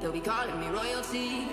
they'll be calling me royalty.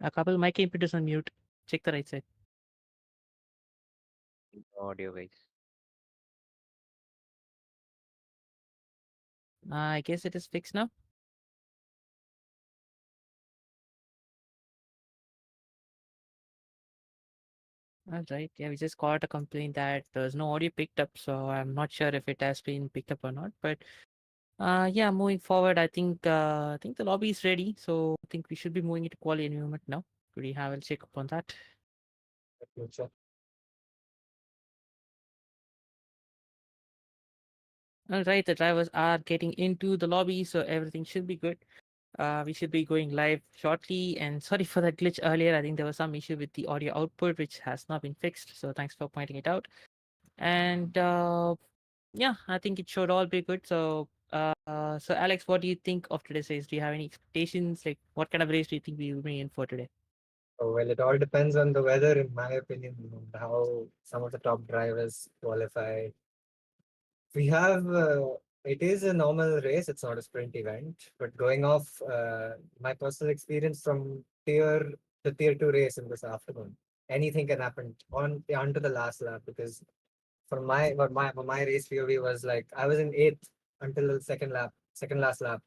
A couple mic input is on mute. Check the right side. Audio, guys. I guess it is fixed now. All right. Yeah, we just got a complaint that there's no audio picked up, so I'm not sure if it has been picked up or not. But yeah, moving forward, I think the lobby is ready, so I think we should be moving into quality environment now. Could we have a check up on that? All right, the drivers are getting into the lobby, so everything should be good. We should be going live shortly. And sorry for that glitch earlier. I think there was some issue with the audio output, which has not been fixed. So thanks for pointing it out. And yeah, I think it should all be good. So, so Alex, what do you think of today's race? Do you have any expectations? Like, what kind of race do you think we will be in for today? Oh, well, it all depends on the weather, in my opinion, and how some of the top drivers qualify. We have, it is a normal race, it's not a sprint event, but going off my personal experience from the tier 2 race in this afternoon, anything can happen onto the last lap because for my race POV was like I was in eighth until the second lap, second last lap.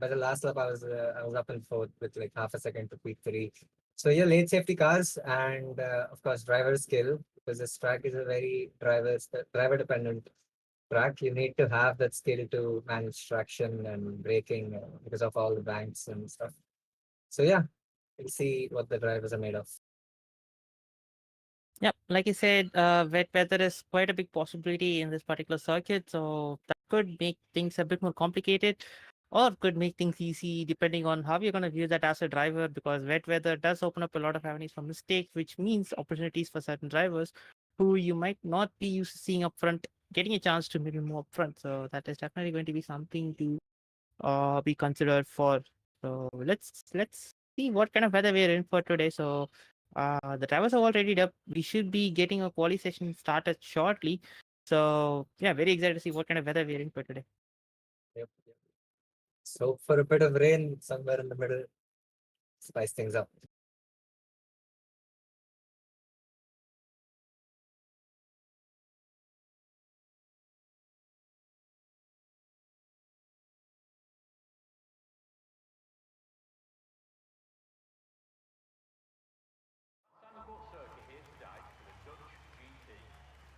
by the last lap I was up in fourth with like half a second to P3. So yeah, late safety cars and of course driver skill, because this track is a very driver dependent track. You need to have that skill to manage traction and braking because of all the banks and stuff. So yeah, we'll see what the drivers are made of. Yep, like you said, wet weather is quite a big possibility in this particular circuit, so that could make things a bit more complicated, or could make things easy depending on how you're going to view that as a driver. Because wet weather does open up a lot of avenues for mistakes, which means opportunities for certain drivers who you might not be used to seeing up front, getting a chance to maybe move up front. So that is definitely going to be something to be considered for. So let's see what kind of weather we're in for today. So the drivers are all readied up. We should be getting a quali session started shortly. So yeah, very excited to see what kind of weather we're in for today. Yep, yep. So for a bit of rain somewhere in the middle, spice things up. circuit here today for the Dutch GT.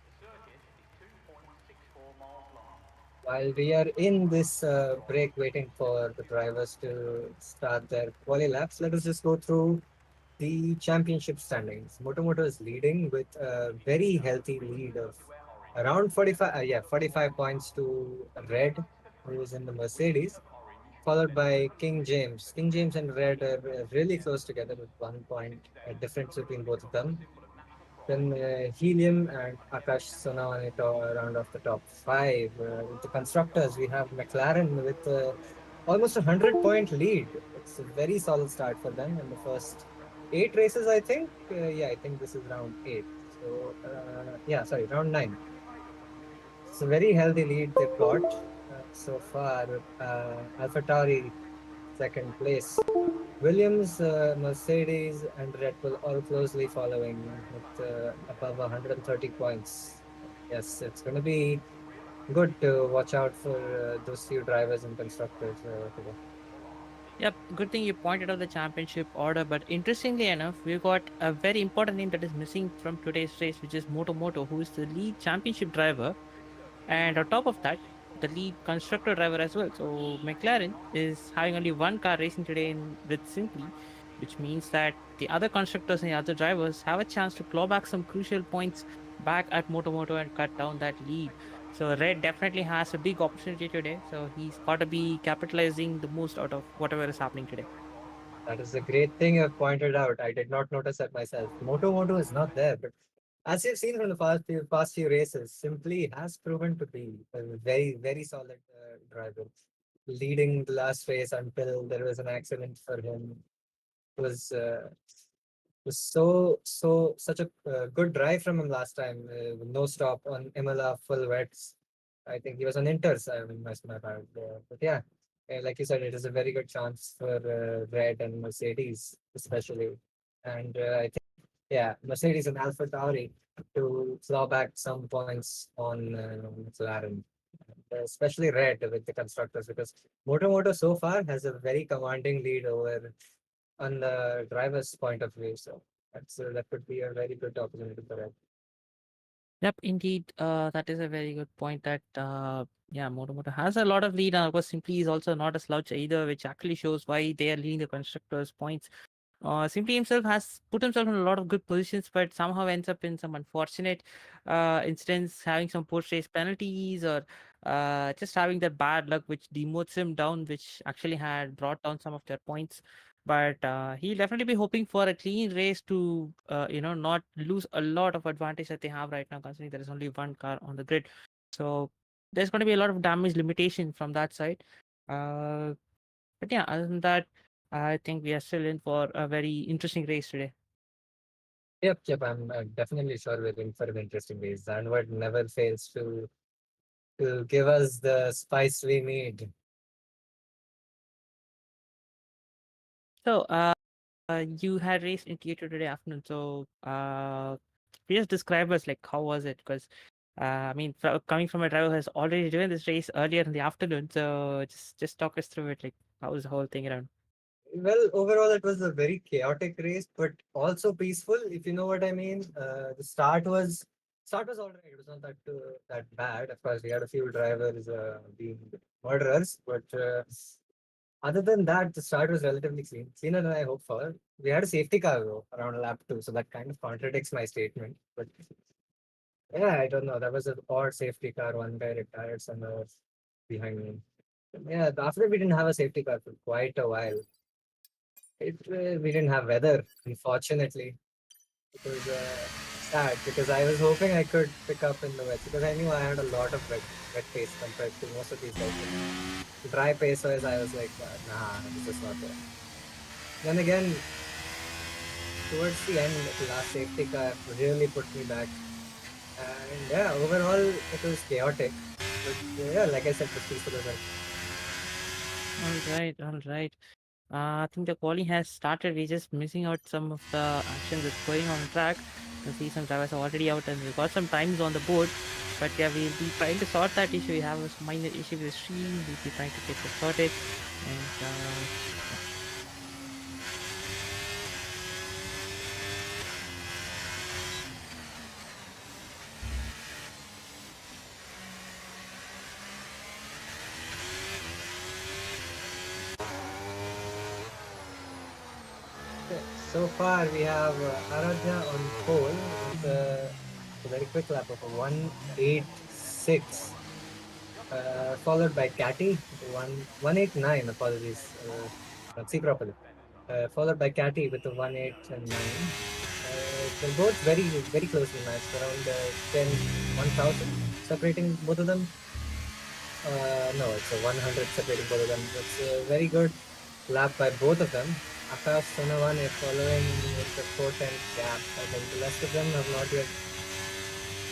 The circuit is 2.64 miles long. While we are in this break waiting for the drivers to start their quali laps, let us just go through the championship standings. Moto is leading with a very healthy lead of around 45, 45 points to Red, who is in the Mercedes, followed by King James. King James and Red are really close together with 1 point difference between both of them. Then Helium and Akash Sonawanito round off the top five. With the constructors, we have McLaren with almost 100-point lead. It's a very solid start for them in the first 8 races, I think. Yeah, I think this is round eight. So, yeah, sorry, round nine. It's a very healthy lead they've got so far. AlphaTauri, second place. Williams, Mercedes, and Red Bull all closely following with above 130 points. Yes, it's going to be good to watch out for those few drivers and constructors today. Yep, good thing you pointed out the championship order. But interestingly enough, we've got a very important name that is missing from today's race, which is Moto, who is the lead championship driver. And on top of that, the lead constructor driver as well. So McLaren is having only one car racing today with Simply, which means that the other constructors and the other drivers have a chance to claw back some crucial points back at Moto and cut down that lead. So Red definitely has a big opportunity today. So he's got to be capitalizing the most out of whatever is happening today. That is a great thing you've pointed out. I did not notice that myself. Moto is not there, but as you've seen from the past few races, Simply has proven to be a very solid driver, leading the last race until there was an accident for him. It was such a good drive from him last time. No stop on Imola, full wets. I think he was on Inters. I mean, my bad. But yeah, like you said, it is a very good chance for Red and Mercedes, especially. And I think, yeah, Mercedes and Alpha Tauri to claw back some points on McLaren, especially Red with the constructors, because Moto so far has a very commanding lead over on the driver's point of view. So that could be a very good opportunity for it. Yep, indeed. That is a very good point that yeah, Moto has a lot of lead, and of course Simply is also not a slouch either, which actually shows why they are leading the constructors points. Simply himself has put himself in a lot of good positions, but somehow ends up in some unfortunate incidents, having some post-race penalties, or just having that bad luck which demotes him down, which actually had brought down some of their points. But he'll definitely be hoping for a clean race to, not lose a lot of advantage that they have right now, considering there is only one car on the grid. So there's going to be a lot of damage limitation from that side. But yeah, other than that, I think we are still in for a very interesting race today. Yep. I'm definitely sure we're in for an interesting race. Zanward never fails to give us the spice we need. So, you had race in theater today afternoon. So, please describe us like how was it? Because, I mean, coming from a driver who has already driven this race earlier in the afternoon, so just talk us through it. Like, How was the whole thing around? Well, overall, it was a very chaotic race, but also peaceful, if you know what I mean. The start was all right. It was not that bad. Of course, we had a few drivers being murderers, but other than that, the start was relatively clean, cleaner than I hoped for. We had a safety car though around lap 2, so that kind of contradicts my statement. But yeah, I don't know. That was an odd safety car. One guy retired somewhere behind me. Yeah, after we didn't have a safety car for quite a while. We didn't have weather, unfortunately. It was sad because I was hoping I could pick up in the wet because I knew I had a lot of wet pace compared to most of these guys. Dry pace wise, I was like, nah, this is not there. Then again, towards the end, the last safety car really put me back. And yeah, overall, it was chaotic. But yeah, like I said, it was peaceful as well. All right. I think the quali has started. We're just missing out some of the action that's going on track. You see some drivers are already out and we've got some times on the board. But yeah, we'll be trying to sort that issue. We have a minor issue with the stream. We'll be trying to get it sorted. And Okay, so far we have Aradhya on pole with a very quick lap of a 186, followed by Catty, 189, apologies, not see properly, followed by Catty with a 189. They're both very closely matched, around 10, 1000 separating both of them. No, it's a 100 separating both of them. It's a very good lap by both of them. Akash Sonawan is following with the 410 gap. I think the rest of them have not yet.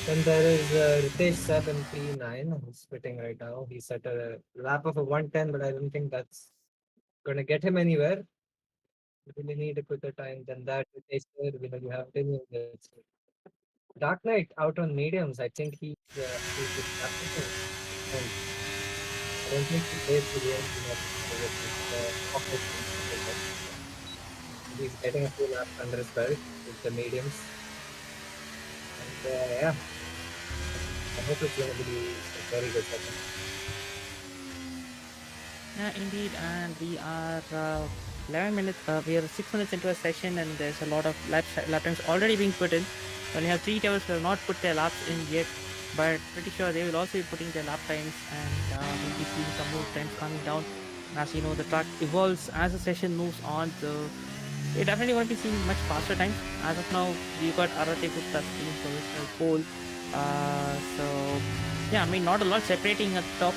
Then there is Ritesh Seb in P9 who's spitting right now. He's at a lap of a 110, but I don't think that's going to get him anywhere. You really need a quicker time than that. Ritesh Seb, you have 10 minutes. Dark Knight out on mediums. I think he's the captain. And I don't think he plays to the end. He's getting a few laps under his belt with the mediums. And yeah, I hope it's going to be a very good session. yeah, indeed. And we are 11 minutes, we are 6 minutes into a session and there's a lot of lap times already being put in. We only have 3 drivers who have not put their laps in yet, but pretty sure they will also be putting their lap times and we'll be seeing some more times coming down. As you know, the track evolves as the session moves on, so we're definitely going to be seeing much faster times. As of now, we've got Arate Gupta being provisional pole. So yeah, I mean, not a lot separating at the top.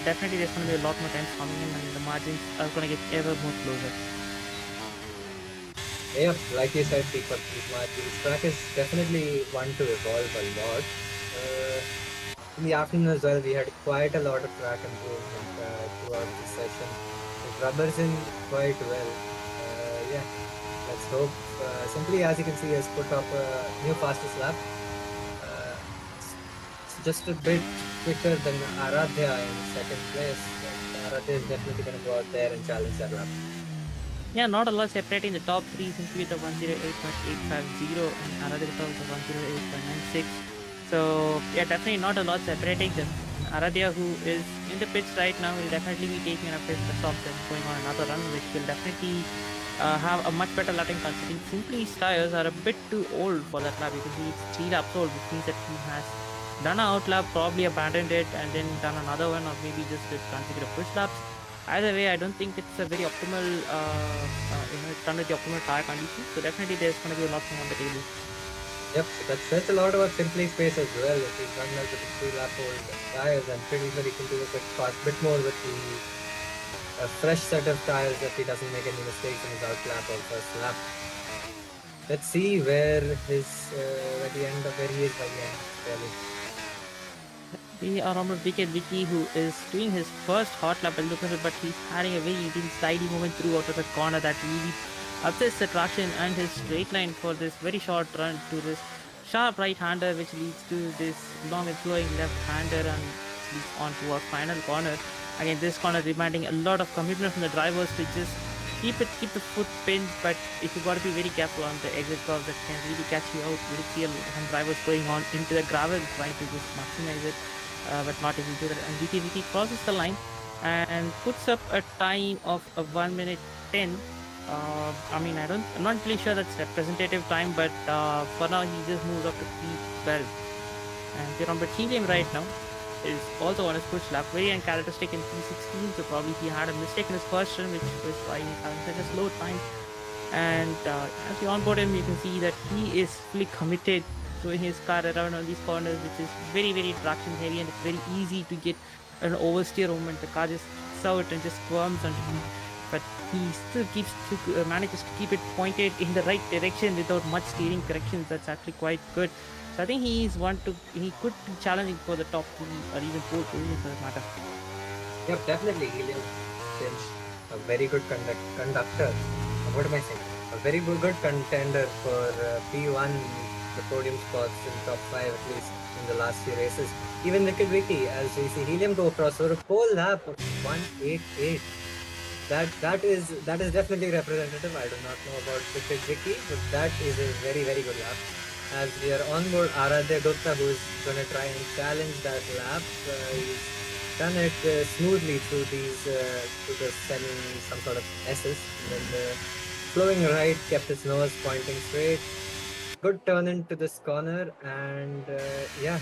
Definitely there's going to be a lot more times coming in and the margins are going to get ever more closer. Yep, like you said, Deepak, this track is definitely one to evolve a lot. In the afternoon as well, we had quite a lot of track improvement throughout the session. It rubbers in quite well. Yeah, let's hope. Simply, as you can see, has put up a new fastest lap. It's just a bit quicker than Aradhya in second place. Aradhya is definitely going to go out there and challenge that lap. Yeah, not a lot separating the top 3 simply with the 108.850 and Aradhya with the 108.96. So yeah, definitely not a lot separating them. Aradhya, who is in the pits right now, will definitely be taking a pit stop and going on another run, which will definitely have a much better lapping considering Simply's tires are a bit too old for that lap. You can see it's 3 laps old, which means that he has done an out lap, probably abandoned it, and then done another one, or maybe just did consecutive push laps. Either way, I don't think it's a very optimal, it's done with the optimal tire conditions. So definitely there's going to be a lot more on the table. Yep, that says a lot about Simply's pace as well. If he's run out with the 3 lap old tires, I'm pretty sure he can do a bit more with the fresh set of tires if he doesn't make any mistakes in his out lap or first lap. Let's see where his at the end of where he is by the end. Really. We are on Wicked Vicky, who is doing his first hot lap and look at it, but he's having a very slidey movement through out of the corner that really upsets the traction and his straight line for this very short run to this sharp right-hander, which leads to this long and flowing left-hander and leads on to our final corner. Again, this corner demanding a lot of commitment from the drivers to just keep the foot pinned, but if you got to be very careful on the exit curve, that can really catch you out. We'll see some drivers going on into the gravel trying to just maximize it, but not able to do that. And VT crosses the line and puts up a time of a 1 minute 10. I'm not really sure that's representative time, but for now he just moves up to P12. And we're on Helium right now is also on his push lap, very uncharacteristic in P16, so probably he had a mistake in his first run, which was why he's having such a slow time. And as you onboard him, you can see that he is fully committed to his car around on these corners, which is very, very traction heavy, and it's very easy to get an oversteer moment. The car just sits out and just squirms on him, but he still manages to keep it pointed in the right direction without much steering corrections. That's actually quite good. So I think he could be challenging for the top 3 or even 4 positions for that matter. Yep, definitely. Helium Finch, a very good conductor. What am I saying? A very good contender for P1, the podium spots in top 5 at least in the last few races. Even Wicked Vicky, as we see Helium go across for a pole lap of 188. That is definitely representative. I do not know about Wicked Vicky, but that is a very, very good lap. As we are on board Aradhya Gupta, who is going to try and challenge that lap. He's done it smoothly through these, through the some sort of S's. And then flowing right, kept his nose pointing straight. Good turn into this corner, and yeah.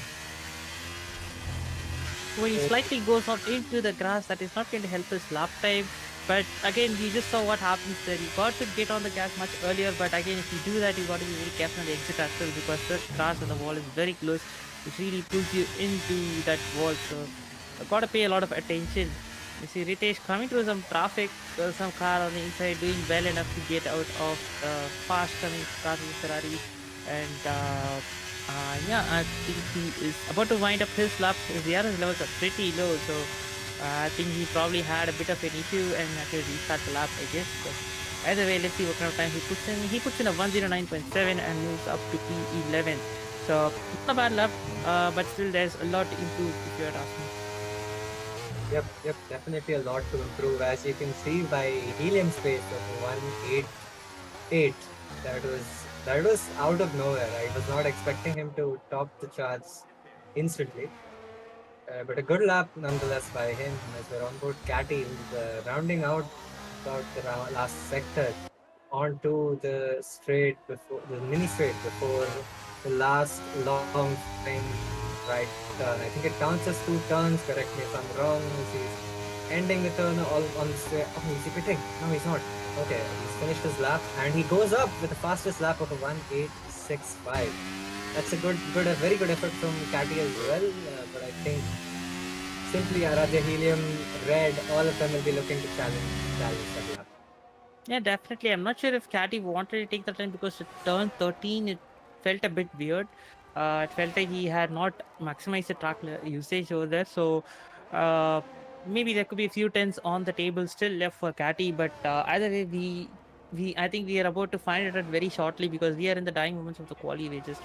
When he slightly goes out into the grass, that is not going to help his lap time. But again, we just saw what happens there. You got to get on the gas much earlier, but again, if you do that, you got to be very careful on the exit as well, because the grass on the wall is very close, which really pulls you into that wall. So you got to pay a lot of attention. You see Ritesh coming through some traffic, some car on the inside doing well enough to get out of fast coming cars with Ferrari. And I think he is about to wind up his lap. His DRS levels are pretty low, so I think he probably had a bit of an issue and had to restart the lap, I guess. But either way, let's see what kind of time he puts in. He puts in a 109.7 and moves up to P11. So not a bad lap, but still there's a lot to improve if you had asked me. Yep, definitely a lot to improve. As you can see by Helium's pace of 188, that was out of nowhere. I was not expecting him to top the charts instantly. But a good lap nonetheless by him. As we're on board Catty, who's rounding out about the last sector onto the straight before the mini straight before the last long swing right turn. I think it counts as 2 turns. Correct me if I'm wrong. He's ending the turn all on the straight. Oh, is he pitting? No, he's not. Okay, he's finished his lap and he goes up with the fastest lap of a 1.865. That's a very good effort from Catty as well. But I think simply Aradhya, Helium, Red, all of them will be looking to challenge that lap. Yeah, definitely. I'm not sure if Catty wanted to take the time because at turn 13 it felt a bit weird. It felt like he had not maximized the track usage over there. So maybe there could be a few tens on the table still left for Catty. But either way, I think we are about to find it out very shortly because we are in the dying moments of the quali. We're just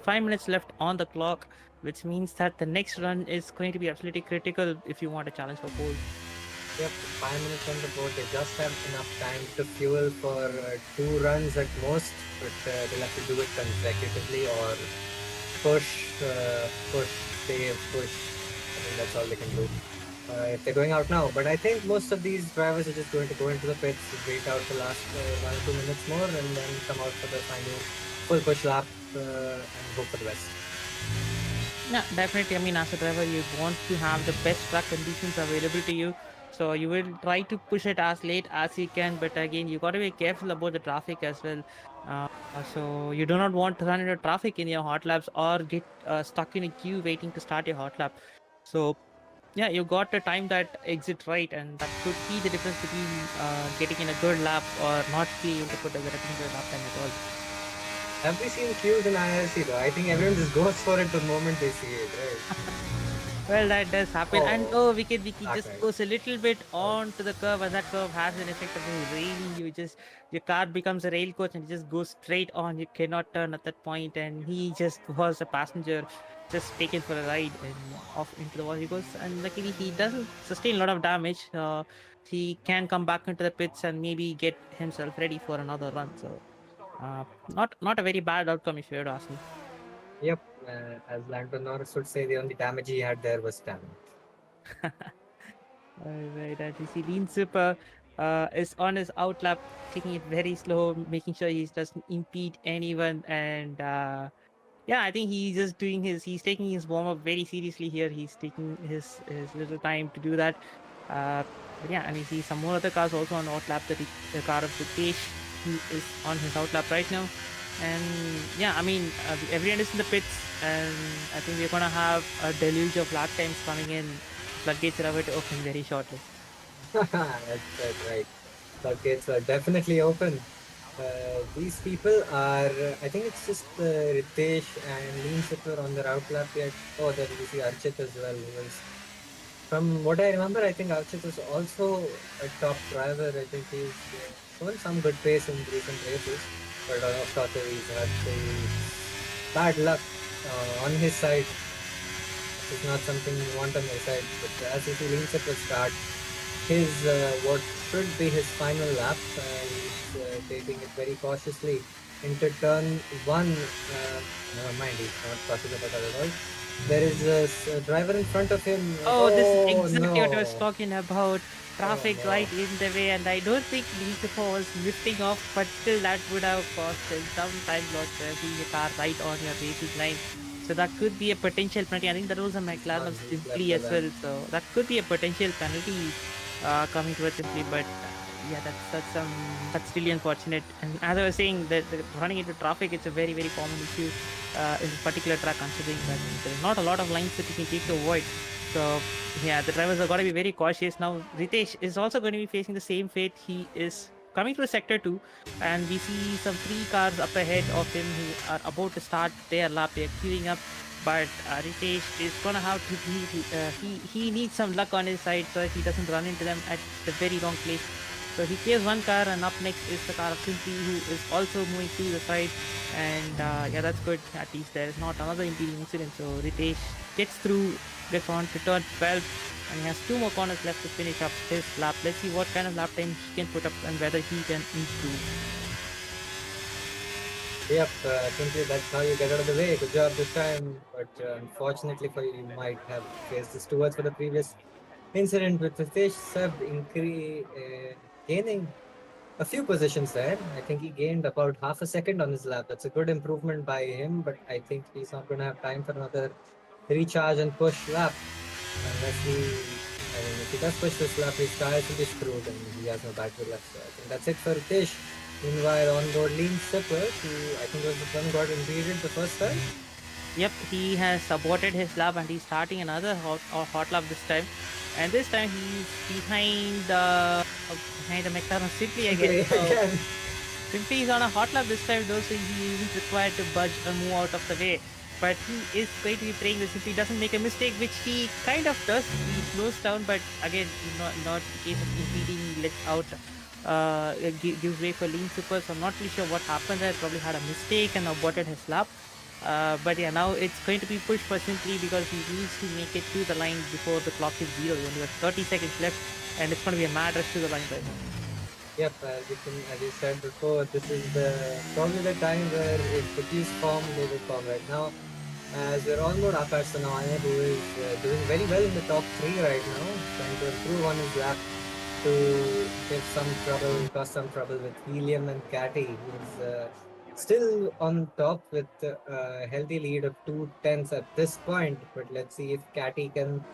5 minutes left on the clock, which means that the next run is going to be absolutely critical if you want a challenge for pole. Yep, 5 minutes on the board. They just have enough time to fuel for 2 runs at most, but they'll have to do it consecutively or push, save, push. I think that's all they can do if they're going out now. But I think most of these drivers are just going to go into the pits, wait out the last 1 or 2 minutes more, and then come out for the final full push lap and hope for the best. Yeah, definitely. I mean, as a driver, you want to have the best track conditions available to you. So you will try to push it as late as you can. But again, you got to be careful about the traffic as well. So you do not want to run into traffic in your hot laps or get stuck in a queue waiting to start your hot lap. So yeah, you got to time that exit right, and that could be the difference between getting in a good lap or not being able to put a representative lap time at all. Have we seen queues in IRC though? I think everyone just goes for it the moment they see it, right? Well, that does happen. And Vicky that just right. goes a little bit Oh, onto the curve, and that curve has an effect of railing you. Just your car becomes a rail coach and it just goes straight on. You cannot turn at that point, and he just was a passenger, just taken for a ride and off into the wall he goes. And luckily, he doesn't sustain a lot of damage. He can come back into the pits and maybe get himself ready for another run. So, not a very bad outcome if you were to ask me. yep. As Lando Norris would say, the only damage he had there was stamina. Right, as you see, Lean Super is on his outlap, taking it very slow, making sure he doesn't impede anyone. And yeah, I think he's taking his warm up very seriously here. He's taking his little time to do that. But yeah, and we see some more other cars also on outlap. The car of Ritesh, who is on his outlap right now. And yeah, I mean, everyone is in the pits, and I think we're gonna have a deluge of lap times coming in. Floodgates are about to open very shortly. That's right. Floodgates are definitely open. These people are, I think it's just Ritesh and Lean Super on their outlap yet. Oh, then we see Archit as well. Who is, from what I remember, I think Archit is also a top driver. I think he's shown some good pace in recent races. But of course, he's had the bad luck on his side. It's not something you want on your side. But as you see, Lean Super start his what should be his final lap. He's taking it very cautiously into turn one. Never mind, he's not cautious about that at all. There is a driver in front of him. Oh, this is Oh exactly what I was no! talking about. Oh Traffic no! right in the way, and I don't think Lucifer was lifting off, but still that would have cost him some time loss being a car right on your racing line. So that could be a potential penalty. I think that was a McLaren On of his left Simply as lap. well. So that could be a potential penalty coming towards Simply, but yeah, that's really unfortunate. And as I was saying, that running into traffic, it's a very common issue in this particular track, considering that there's not a lot of lines that you can take to avoid. So yeah, the drivers have got to be very cautious. Now Ritesh is also going to be facing the same fate. He is coming through sector 2, and we see some 3 cars up ahead of him who are about to start their lap. They're queuing up, but Ritesh is gonna have to he needs some luck on his side so that he doesn't run into them at the very wrong place. So he clears one car, and up next is the car of Simply, who is also moving to the side. And yeah, that's good. At least there is not another impeding incident. So Ritesh gets through, gets on to turn 12, and he has 2 more corners left to finish up his lap. Let's see what kind of lap time he can put up and whether he can improve. Yep, simply that's how you get out of the way. Good job this time, but unfortunately for you, you might have faced this towards for the previous incident with Ritesh Seb gaining a few positions there. I think he gained about half a second on his lap. That's a good improvement by him, but I think he's not going to have time for another recharge and push lap unless I mean, if he does push this lap, his tires will be screwed and he has no battery left. So I think that's it for Ritesh. Meanwhile, on board Lean Super, who I think was the one got impeded the first time. Yep, he has aborted his lap and he's starting another hot lap this time. And this time he's behind the McLaren Simply again. Again. Simply is on a hot lap this time though, so he isn't required to budge or move out of the way. But he is going to be praying that Simply doesn't make a mistake, which he kind of does. He slows down, but again, not the case of impeding, lets out. Gives way for Lean Super, so I'm not really sure what happened there. Probably had a mistake and aborted his lap. But yeah, now it's going to be pushed for Simply because he needs to make it to the line before the clock is 0. He only has 30 seconds left, and it's going to be a mad rush to the line right now. Yep, as you said before, this is probably the time where if the keys form, they will form right now. As we're on board axxelsam, who is doing very well in the top 3 right now, trying to improve on his lap to give some trouble, cause some trouble with Helium and Catty, who's still on top with a healthy lead of 2/10 at this point. But let's see if Catty can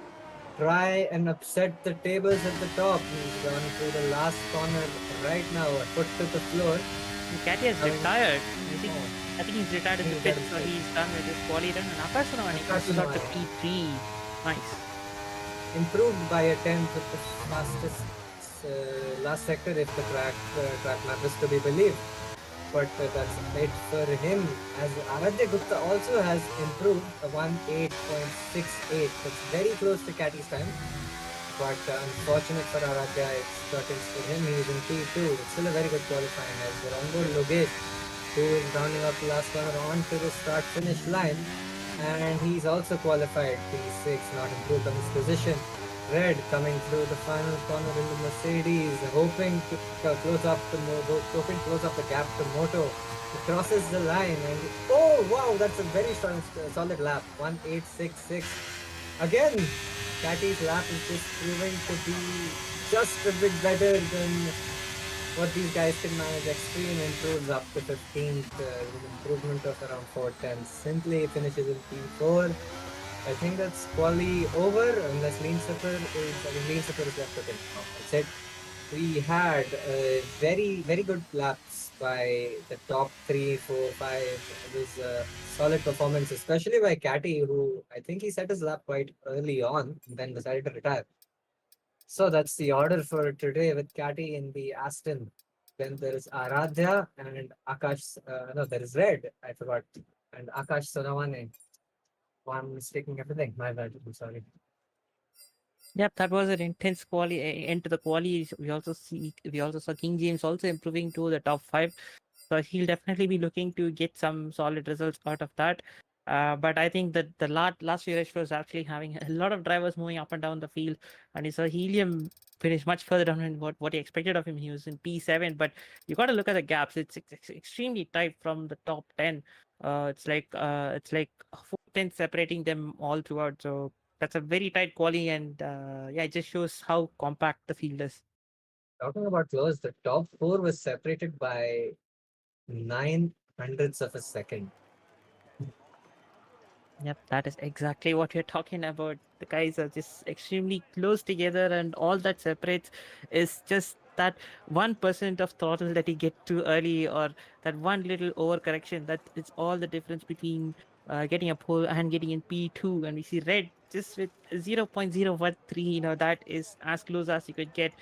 try and upset the tables at the top. He's gone through the last corner right now, a foot to the floor. Catty has retired. Oh. I think he's retired in the pit, so he's done with his quali run. And axxelsam he got to P3. Nice. Improved by a 10th with the fastest last sector if the track map is to be believed. but that's it for him. As Aradhya Gupta also has improved a 1:8.68. That's very close to Catty's time. But unfortunate for Aradhya, it's curtains for him. He's in P2. It's still a very good qualifying as the onboard Logesh, who is rounding up the last corner onto the start finish line. And he's also qualified P6, not improved on his position. Red coming through the final corner in the Mercedes, hoping to close up the gap to Moto. He crosses the line and oh wow, that's a very strong, solid lap. 1:8.66. Again, Catty's lap is just proving to be just a bit better than what these guys can manage. Extreme improves up to 15th with an improvement of around 4 tenths. Simply finishes in P4. I think that's quali over unless Lean Slipper is left with him. That's it. We had very good laps by the top 3, 4, 5. It was a solid performance, especially by Catty, who I think he set his lap quite early on and then decided to retire. So that's the order for today with Catty in the Aston. Then there is Aradhya and Akash. No, there is Red. I forgot. And Akash Sonawane. I'm mistaking everything. My bad. I'm sorry. Yep, that was an intense end to the quali. We also saw King James also improving to the top 5. So he'll definitely be looking to get some solid results out of that. But I think that the last year was actually having a lot of drivers moving up and down the field, and he saw Helium finish much further down than what he expected of him. He was in P7, but you got to look at the gaps. It's extremely tight from the top 10. It's like 4 tenths separating them all throughout. So that's a very tight quali, and yeah, it just shows how compact the field is. Talking about close, the top 4 was separated by 9 hundredths of a second. Yep, that is exactly what we're talking about. The guys are just extremely close together, and all that separates is just that 1% of throttle that you get too early, or that one little overcorrection. That is all the difference between getting a pole and getting in P2. And we see Red just with 0.013, that is as close as you could get.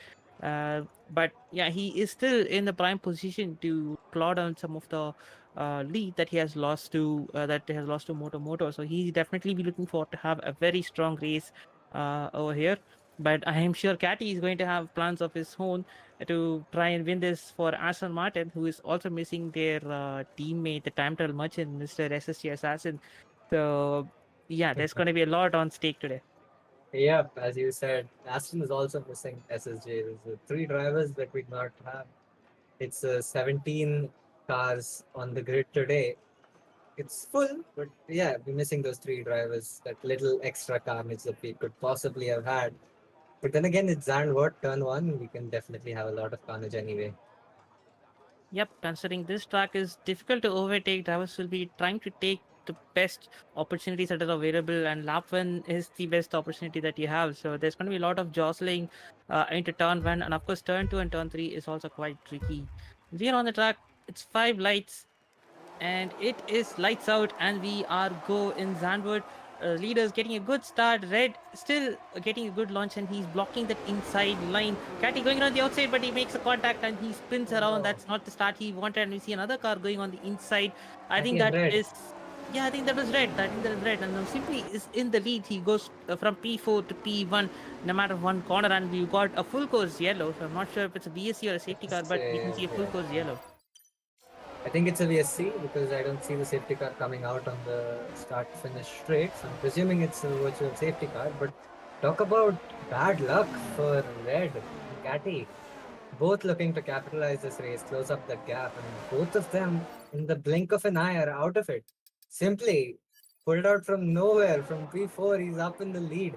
But yeah, he is still in the prime position to claw down some of the lead that he has lost to Moto. So he's definitely be looking forward to have a very strong race over here. But I am sure Catty is going to have plans of his own to try and win this for Aston Martin, who is also missing their teammate, the time trial merchant, Mr. SSG Assassin. So yeah, there's going to be a lot on stake today. Yep, as you said, Aston is also missing SSJ. There's 3 drivers that we not have. It's 17 cars on the grid today. It's full, but yeah, we're missing those 3 drivers. That little extra carnage that we could possibly have had. But then again, it's Zandvoort turn 1. We can definitely have a lot of carnage anyway. Yep, considering this track is difficult to overtake, drivers will be trying to take the best opportunities that are available, and lap 1 is the best opportunity that you have. So there's going to be a lot of jostling into turn 1, and of course, turn 2 and turn 3 is also quite tricky. We are on the track, it's 5 lights, and it is lights out, and we are go in Zandvoort. Leaders getting a good start. Red still getting a good launch, and he's blocking that inside line. Catty going around the outside, but he makes a contact and he spins around. That's not the start he wanted. And we see another car going on the inside. I think that is. Yeah, I think that was red. I think that was red. And now Simply is in the lead. He goes from P4 to P1 in a matter of one corner, and we've got a full course yellow. So I'm not sure if it's a BSC or a safety car, but we can see a full course yellow. I think it's a VSC because I don't see the safety car coming out on the start finish straight. So I'm presuming it's a virtual safety car. But talk about bad luck for Red and Catty. Both looking to capitalize this race, close up that gap, and both of them in the blink of an eye are out of it. Simply pulled out from nowhere from P4, he's up in the lead.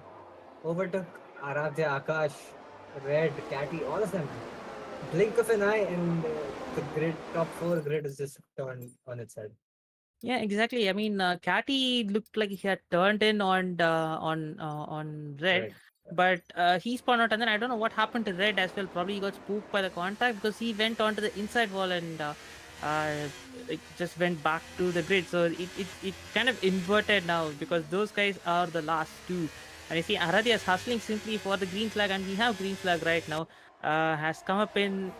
Overtook Aradhya, Akash, Red, Catty, all of them. Blink of an eye, and the top 4 grid is just turned on its head. Yeah, exactly. I mean, Catty looked like he had turned in on Red, but he spun out, and then I don't know what happened to Red as well. Probably he got spooked by the contact because he went onto the inside wall and it just went back to the grid. So it kind of inverted now because those guys are the last 2. And you see, Aradhya is hustling simply for the green flag, and we have green flag right now. Has come up in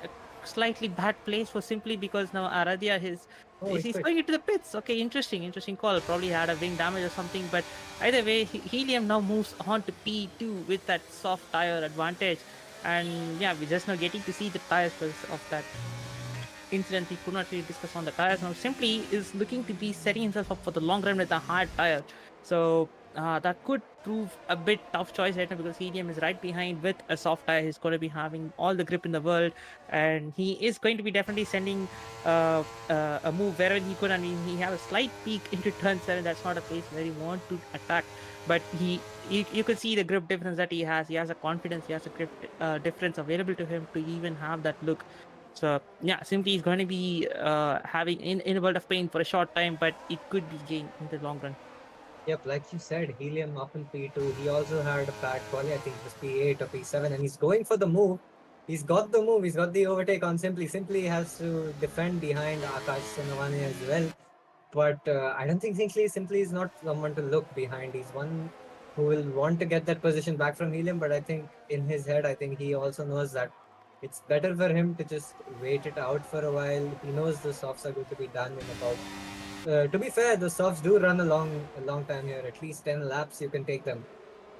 slightly bad place for Simply because now Aradia Oh, he he's quit. going into the pits. Okay, interesting call. Probably had a wing damage or something, but either way, Helium now moves on to P2 with that soft tire advantage, and yeah, we're just now getting to see the tires because of that incident we could not really discuss on the tires. Now Simply is looking to be setting himself up for the long run with a hard tire. So that could prove a bit tough choice right now because Helium is right behind with a soft tire. He's going to be having all the grip in the world, and he is going to be definitely sending a move wherever he could. I mean, he have a slight peak into turn 7. That's not a place where he want to attack, but you could see the grip difference that he has. He has a confidence. He has a grip difference available to him to even have that look. So yeah, Simply is going to be having in a world of pain for a short time, but it could be gained in the long run. Yep, like you said, Helium up in P2. He also had a bad quali, I think it was P8 or P7, and he's going for the move. He's got the move, he's got the overtake on Simply. Simply has to defend behind Akash Sanavani as well. But I don't think Simply is not someone to look behind. He's one who will want to get that position back from Helium, but I think in his head, I think he also knows that it's better for him to just wait it out for a while. He knows the softs are going to be done in about to be fair, the softs do run a long time here. At least 10 laps you can take them.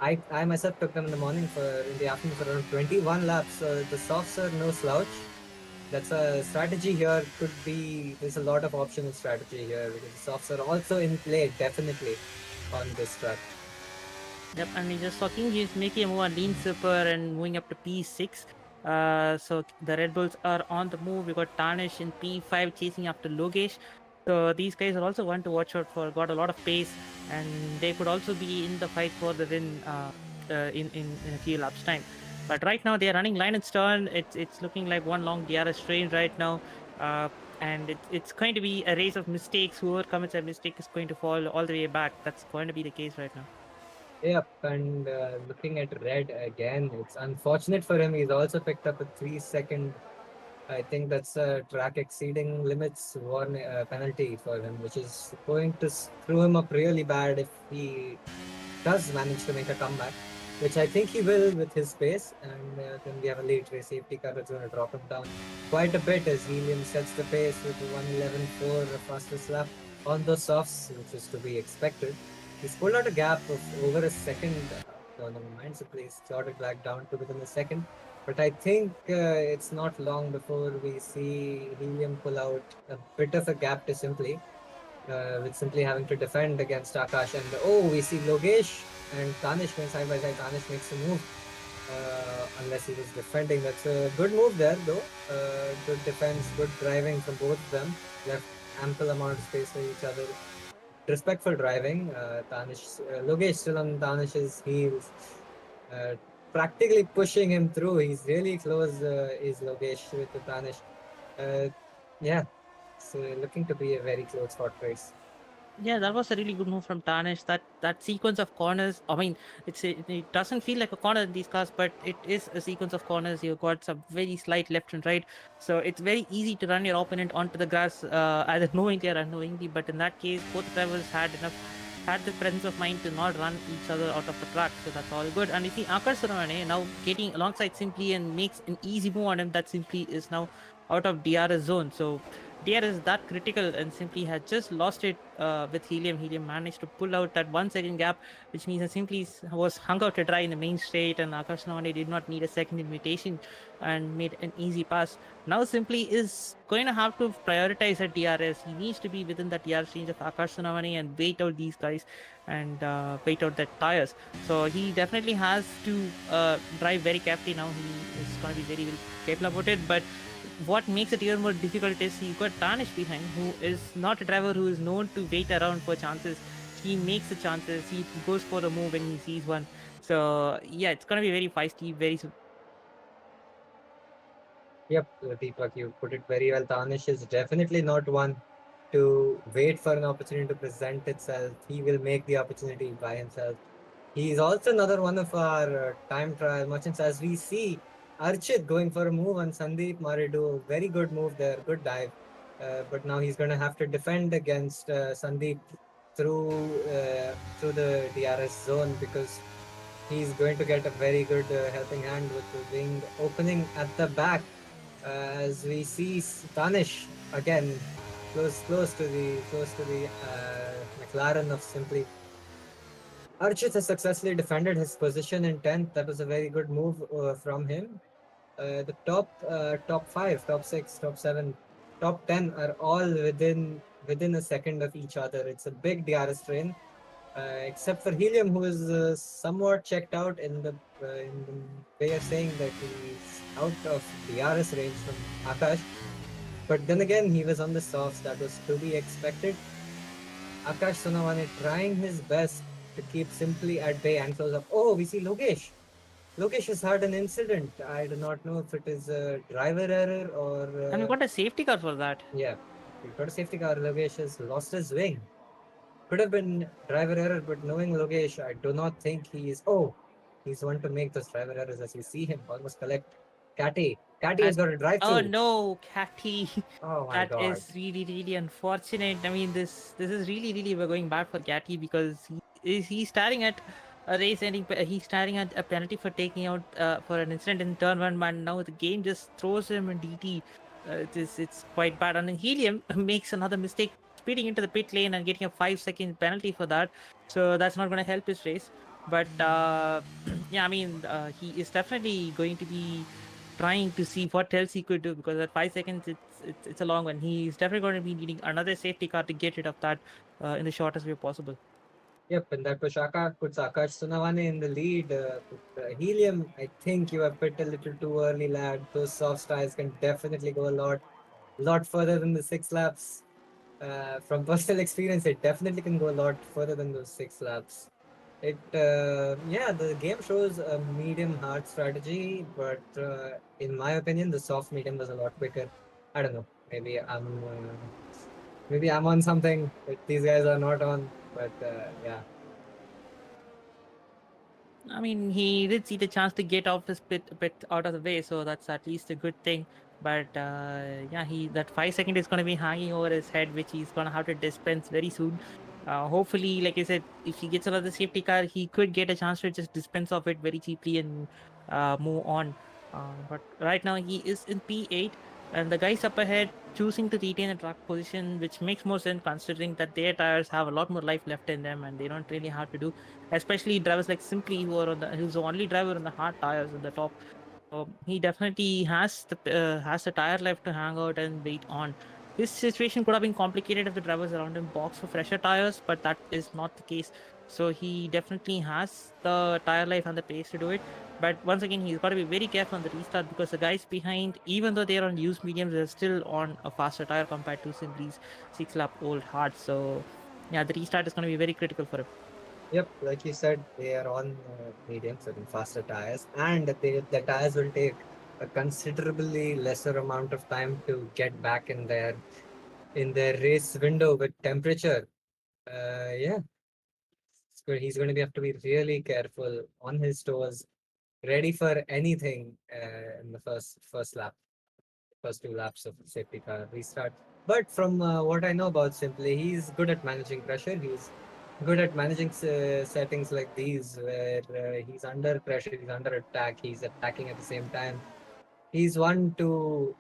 I myself took them in the morning in the afternoon for around 21 laps. So the softs are no slouch. That's a strategy here. Could be there's a lot of optional strategy here because the softs are also in play definitely on this track. Yep, and we just talking. He's making a move on Lean Super and moving up to P6. So the Red Bulls are on the move. We got Tarnish in P5 chasing after Logesh. So these guys are also one to watch out for. Got a lot of pace, and they could also be in the fight for the win in a few laps time. But right now they are running line and stern. It's looking like one long DRS train right now. And it's going to be a race of mistakes. Whoever commits a mistake is going to fall all the way back. That's going to be the case right now. Yep, and looking at Red again, it's unfortunate for him. He's also picked up a 3 second. I think that's a track exceeding limits penalty for him, which is going to screw him up really bad if he does manage to make a comeback, which I think he will with his pace. And then we have a late race safety car that's going to drop him down quite a bit as Helium sets the pace with 1:11.4, the fastest lap on the softs, which is to be expected. He's pulled out a gap of over a second. No, never mind. So please jot it back down to within a second. But I think it's not long before we see Helium pull out a bit of a gap to Simply, with Simply having to defend against Akash. And oh, we see Logesh and Tanish going side by side. Tanish makes a move, unless he was defending. That's a good move there, though. Good defense, good driving from both of them. Left ample amount of space for each other. Respectful driving. Logesh still on Tanish's heels, practically pushing him through. He's really close, is Logesh with the Tanish. Yeah, so looking to be a very close fought race. Yeah, that was a really good move from Tarnish. That sequence of corners. I mean, it doesn't feel like a corner in these cars, but it is a sequence of corners. You've got some very slight left and right, so it's very easy to run your opponent onto the grass, either knowingly or unknowingly. But in that case, both drivers had the presence of mind to not run each other out of the track. So that's all good. And you see Akash Saravane now getting alongside Simply and makes an easy move on him. That Simply is now out of DRS zone. So DRS is that critical, and Simply had just lost it with Helium. Helium managed to pull out that 1 second gap, which means that Simply was hung out to dry in the main straight, and Akash Navane did not need a second invitation and made an easy pass. Now Simply is going to have to prioritize at DRS. He needs to be within that DRS range of Akash Navane and wait out these guys and wait out their tires. So he definitely has to drive very carefully now. He is going to be very, very careful about it, but what makes it even more difficult is you've got Tarnish behind, who is not a driver who is known to wait around for chances. He makes the chances. He goes for the move when he sees one. So yeah, it's gonna be very feisty very soon. Yep, Deepak, you put it very well. Tanish is definitely not one to wait for an opportunity to present itself. He will make the opportunity by himself. He's also another one of our time trial merchants, as we see Archit going for a move on Sandeep Maridu. Very good move there, good dive. But now he's going to have to defend against Sandeep through the DRS zone because he's going to get a very good helping hand with the wing opening at the back. as we see Tanish again close to the McLaren of Simply. Archit has successfully defended his position in 10th. That was a very good move from him. The top 5, top 6, top 7, top 10 are all within a second of each other. It's a big DRS train, except for Helium, who is somewhat checked out in the way of saying that he's out of DRS range from Akash. But then again, he was on the softs. That was to be expected. Akash Sonawane trying his best to keep Simply at bay and close up. Oh, we see Lokesh. Lokesh has had an incident. I do not know if it is a driver error or. And we got a safety car for that. Yeah, we got a safety car. Lokesh has lost his wing. Could have been driver error, but knowing Lokesh, I do not think he is. Oh, he's one to make those driver errors as you see him almost collect Catty. Catty has got a drive Oh through. no, Catty. Oh my That god. is really unfortunate. I mean, this is really we're going bad for Catty because he's staring at a race ending. He's staring at a penalty for taking out for an incident in turn 1, but now the game just throws him in DT. It's quite bad. And then Helium makes another mistake, speeding into the pit lane and getting a 5-second penalty for that. So that's not going to help his race. But yeah, I mean, he is definitely going to be trying to see what else he could do, because at 5 seconds it's a long one. He's definitely going to be needing another safety car to get rid of that in the shortest way possible. Yep, and that puts Akash Sonawane in the lead. Helium, I think you have pit a little too early, lad. Those soft tires can definitely go a lot further than the 6 laps. From personal experience, it definitely can go a lot further than those 6 laps. Yeah, the game shows a medium hard strategy, but in my opinion, the soft medium was a lot quicker. I don't know. Maybe I'm on something that these guys are not on, but yeah. I mean, he did see the chance to get off his pit a bit out of the way, so that's at least a good thing. But yeah, that 5 second is going to be hanging over his head, which he's going to have to dispense very soon. Hopefully, like I said, if he gets another safety car, he could get a chance to just dispense of it very cheaply and move on. But right now, he is in P8, and the guys up ahead choosing to retain a track position, which makes more sense considering that their tires have a lot more life left in them and they don't really have to do, especially drivers like Simply, who's the only driver on the hard tires at the top. He definitely has the tire life to hang out and wait on. This situation could have been complicated if the drivers around him box for fresher tires, but that is not the case. So he definitely has the tire life and the pace to do it. But once again, he's got to be very careful on the restart, because the guys behind, even though they're on used mediums, they're still on a faster tire compared to Simply's 6-lap old hard. So yeah, the restart is going to be very critical for him. Yep, like you said, they are on mediums and faster tires, and the tires will take a considerably lesser amount of time to get back in their race window with temperature. Yeah, he's going to have to be really careful on his toes, ready for anything in the first 2 laps of the safety car restart. But from what I know about Simply, he's good at managing pressure. He's good at managing settings like these, where he's under pressure, he's under attack, he's attacking at the same time. He's one to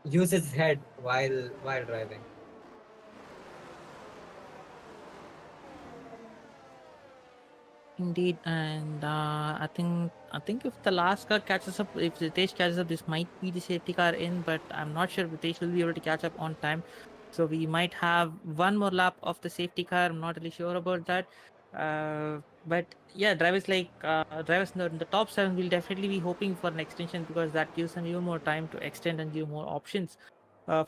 use his head while driving. Indeed, and I think if the last car catches up, if Ritesh catches up, this might be the safety car in, but I'm not sure Ritesh will be able to catch up on time. So we might have one more lap of the safety car. I'm not really sure about that. But yeah, drivers in the top 7 will definitely be hoping for an extension, because that gives them even more time to extend and give more options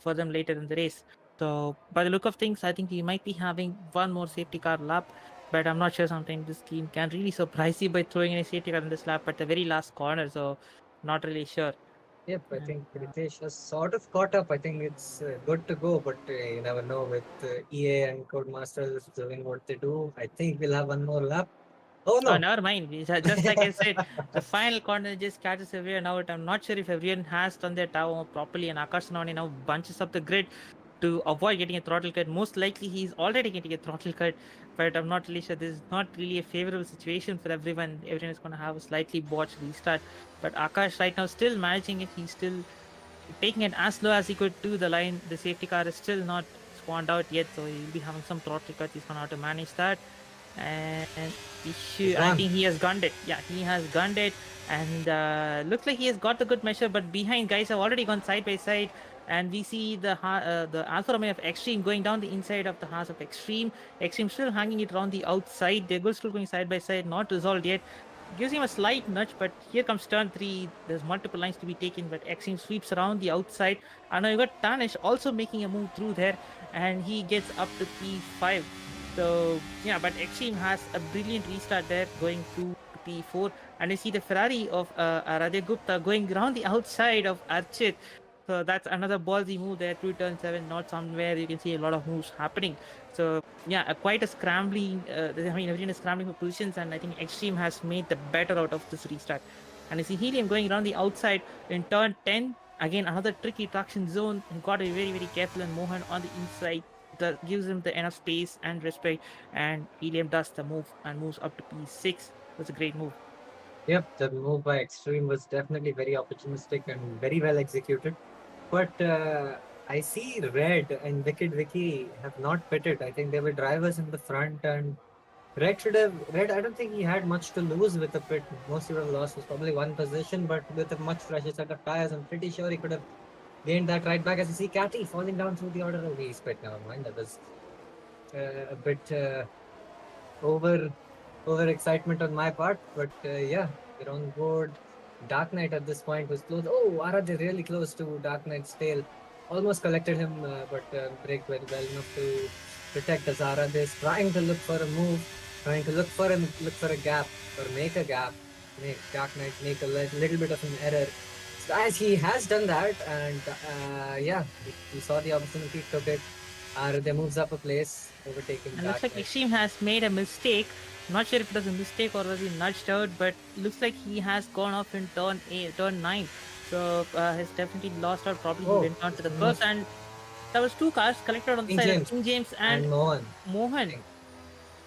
for them later in the race. So by the look of things, I think we might be having one more safety car lap, but I'm not sure. Sometimes this team can really surprise you by throwing in a safety car in this lap at the very last corner. So not really sure. Yep, I And, think Ritesh has sort of caught up. I think it's good to go, but you never know with EA and Codemasters doing what they do. I think we'll have one more lap. Oh oh, no! never mind. Just like I said, the final corner just catches everyone out. I'm not sure if everyone has done their tower properly, and Akash Nani now bunches up the grid to avoid getting a throttle cut. Most likely, he's already getting a throttle cut, but I'm not really sure. This is not really a favorable situation for everyone. Everyone is going to have a slightly botched restart. But Akash right now still managing it. He's still taking it as slow as he could to the line. The safety car is still not spawned out yet, so he'll be having some throttle cuts. He's gonna have to manage that. And He's I gone. think he has gunned it. Yeah, he has gunned it, and looks like he has got the good measure. But behind, guys have already gone side by side, and we see the Alfa Romeo of Extreme going down the inside of the Haas of Extreme. Extreme still hanging it around the outside. They're still going side by side, not resolved yet. Gives him a slight nudge, but here comes turn 3. There's multiple lines to be taken, but Extreme sweeps around the outside. And now you got Tanish also making a move through there, and he gets up to P5. So yeah, but Extreme has a brilliant restart there, going to P4, and you see the Ferrari of Radha Gupta going around the outside of Archit. So that's another ballsy move there through turn 7, not somewhere you can see a lot of moves happening. So yeah, quite a scrambling. Everyone is scrambling for positions, and I think Extreme has made the better out of this restart. And you see Helium going around the outside in turn 10. Again, another tricky traction zone. You got to be very, very careful. And Mohan on the inside that gives him the enough space and respect. And Helium does the move and moves up to P6. That's a great move. Yep, the move by Extreme was definitely very opportunistic and very well executed. But I see Red and Wicked Vicky have not pitted. I think there were drivers in the front, and Red should have. Red, I don't think he had much to lose with the pit. Most he would have lost was probably one position, but with a much fresher set of tires, I'm pretty sure he could have gained that right back. As you see, Catty falling down through the order. Oh, he's pit. Never mind. That was a bit over excitement on my part, but yeah, we're on board. Dark Knight at this point was close. Oh, Aradhya really close to Dark Knight's tail. Almost collected him, but braked well enough to protect as Aradhya is trying to look for a move, trying to look for a gap or make a gap. Make Dark Knight make a little bit of an error. So as he has done that, and yeah, he saw the opportunity, took it. Aradhya moves up a place, overtaking And Dark looks like Knight. Extreme has made a mistake. Not sure if it was a mistake or was he nudged out, but looks like he has gone off in turn 9. So has definitely lost out. Probably he went on to the first, and there was 2 cars collected on the King side of James King James and and Mohan. Mohan. Think.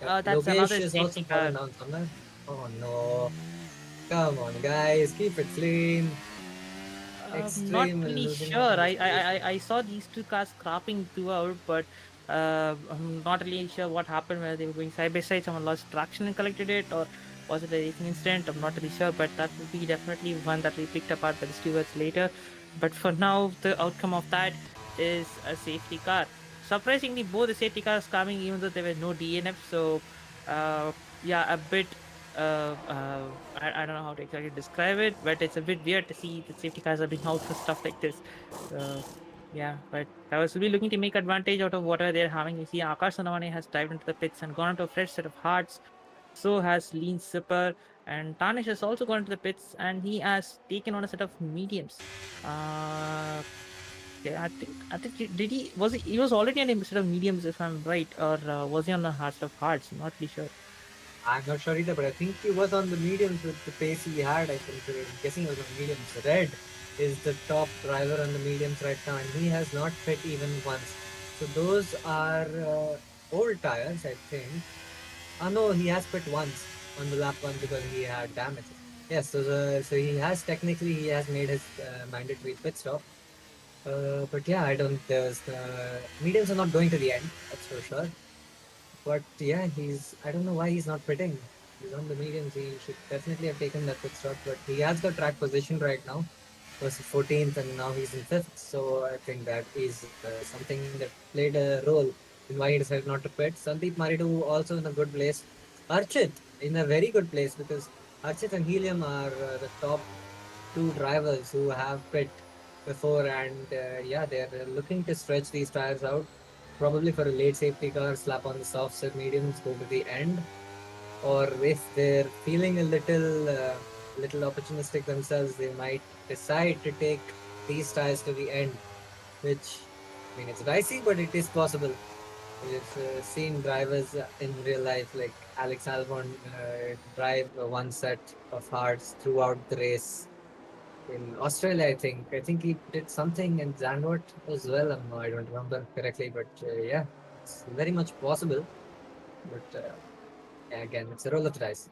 Yeah. That's Lokesh another is also safety car. falling down somewhere. Oh no. Come on, guys. Keep it clean. Not Extreme really losing out sure. on this position. I saw these 2 cars scrapping throughout, but I'm not really sure what happened, whether they were going side by side, someone lost traction and collected it, or was it a racing incident? I'm not really sure, but that would be definitely one that we picked apart by the stewards later. But for now, the outcome of that is a safety car. Surprisingly, both the safety cars coming, even though there were no DNF. So, yeah, a bit I don't know how to exactly describe it, but it's a bit weird to see the safety cars are being out for stuff like this. So yeah, but I was really looking to make advantage out of whatever they're having. You see, Akash Sanavane has dived into the pits and gone into a fresh set of hearts. So has Lean Sipper, and Tanish has also gone into the pits and he has taken on a set of mediums. Yeah, I think did he was already on a set of mediums if I'm right, or was he on a heart of hearts? I'm not really sure. I'm not sure either, but I think he was on the mediums with the pace he had. I think I'm guessing he was on mediums. Red is the top driver on the mediums right now, and he has not fit even once. So those are old tires, I think. Oh no, he has pit once on the lap 1 because he had damage. Yes, so he has made his mandatory pit stop. But yeah, I don't. There's mediums are not going to the end. That's for sure. But yeah, I don't know why he's not pitting. He's on the mediums. He should definitely have taken that pit stop. But he has got track position right now. Was 14th and now he's in 5th. So I think that is something that played a role in why he decided not to pit. Sandeep Maridu also in a good place. Archit in a very good place because Archit and Helium are the top 2 drivers who have pit before, and yeah, they're looking to stretch these tires out. Probably for a late safety car, slap on the soft set mediums, go to the end. Or if they're feeling a little opportunistic themselves, they might decide to take these tires to the end. Which, I mean, it's dicey, but it is possible. We've seen drivers in real life like Alex Albon drive one set of hards throughout the race. In Australia, I think he did something in Zandvoort as well. I don't remember correctly, but yeah, it's very much possible. But yeah, again, it's a roll of the dice.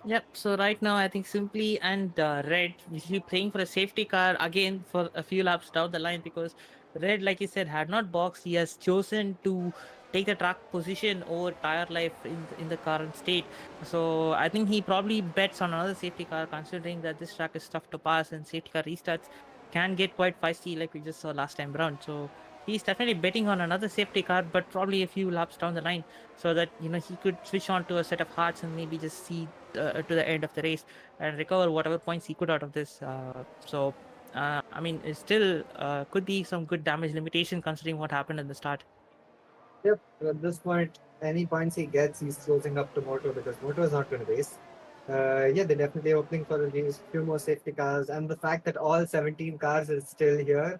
Yep. So right now, I think Simply and Red will be playing for a safety car again for a few laps down the line, because Red, like you said, had not boxed. He has chosen to take the track position over tire life in the current state. So I think he probably bets on another safety car, considering that this track is tough to pass and safety car restarts can get quite feisty, like we just saw last time round. So he's definitely betting on another safety car, but probably a few laps down the line, so that he could switch on to a set of hearts and maybe just see to the end of the race and recover whatever points he could out of this. I mean, it still could be some good damage limitation considering what happened in the start. Yep, at this point, any points he gets, he's closing up to Moto because Moto is not going to race. Yeah, they're definitely opening for these few more safety cars, and the fact that all 17 cars is still here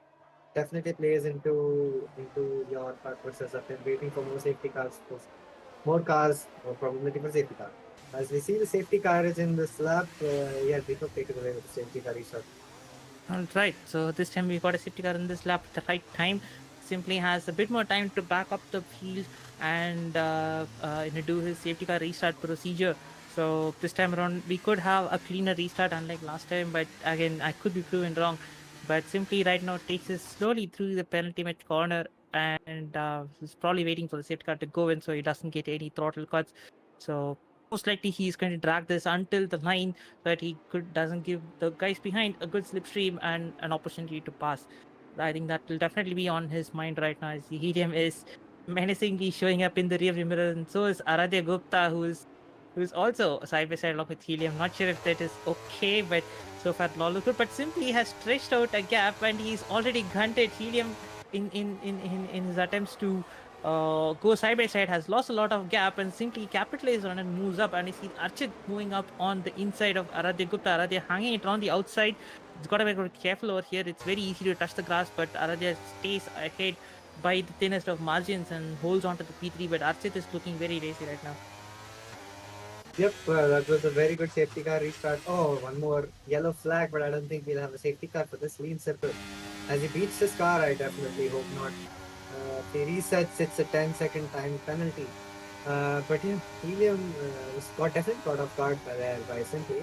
definitely plays into your thought process of him waiting for more safety cars. More cars, more probability for safety car. As we see the safety car is in this lap, yeah, Deepak take it away with the safety car restart. All right, so this time we got a safety car in this lap at the right time. Simply has a bit more time to back up the field and do his safety car restart procedure. So this time around, we could have a cleaner restart unlike last time, but again, I could be proven wrong. But Simply right now takes us slowly through the penultimate corner, and he's probably waiting for the safety car to go in so he doesn't get any throttle cuts. So most likely he's going to drag this until the line so that he doesn't give the guys behind a good slipstream and an opportunity to pass. I think that will definitely be on his mind right now, as the Helium is menacingly showing up in the rearview mirror, and so is Aradhya Gupta, who's also side by side along with Helium. Not sure if that is okay, but so far all is good. But Simply has stretched out a gap, and he's already grunted Helium in his attempts to go side by side, has lost a lot of gap and simply capitalized on and moves up. And you see Archit moving up on the inside of Aradhya Gupta. Aradhya hanging it on the outside. It's got to be very careful over here. It's very easy to touch the grass, but Aradhya stays ahead by the thinnest of margins and holds on to the P3. But Archit is looking very lazy right now. Yep, that was a very good safety car restart. Oh, one more yellow flag, but I don't think we'll have a safety car for this lean circle. As he beats his car, I definitely hope not. If he resets, it's a 10-second time penalty. But yeah, Helium got definitely caught off guard by there by Simply.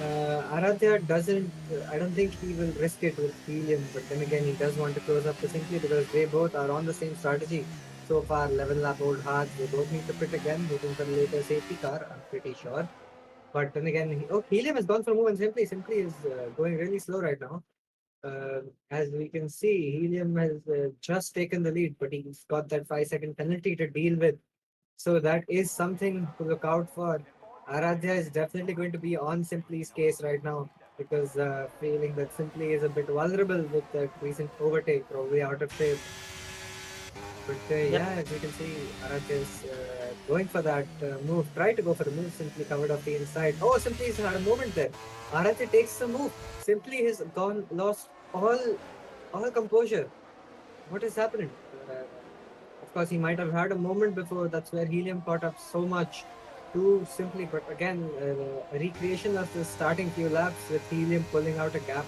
Aradhya doesn't, I don't think he will risk it with Helium, but then again, he does want to close up to Simply because they both are on the same strategy. So far, 11 lap old hearts, they both need to pit again, hoping for the later safety car, I'm pretty sure. But then again, Helium has gone for a move and Simply. Simply is going really slow right now. As we can see, Helium has just taken the lead, but he's got that 5-second penalty to deal with. So that is something to look out for. Aradhya is definitely going to be on Simply's case right now because feeling that Simply is a bit vulnerable with that recent overtake, probably out of shape. But yeah, as you can see, Aradhya is going for that move. Try to go for the move, Simply covered off the inside. Oh, Simply has had a moment there. Aradhya takes the move. Simply has lost all composure. What is happening? Of course, he might have had a moment before. That's where Helium caught up so much too simply. But again, a recreation of the starting few laps with Helium pulling out a gap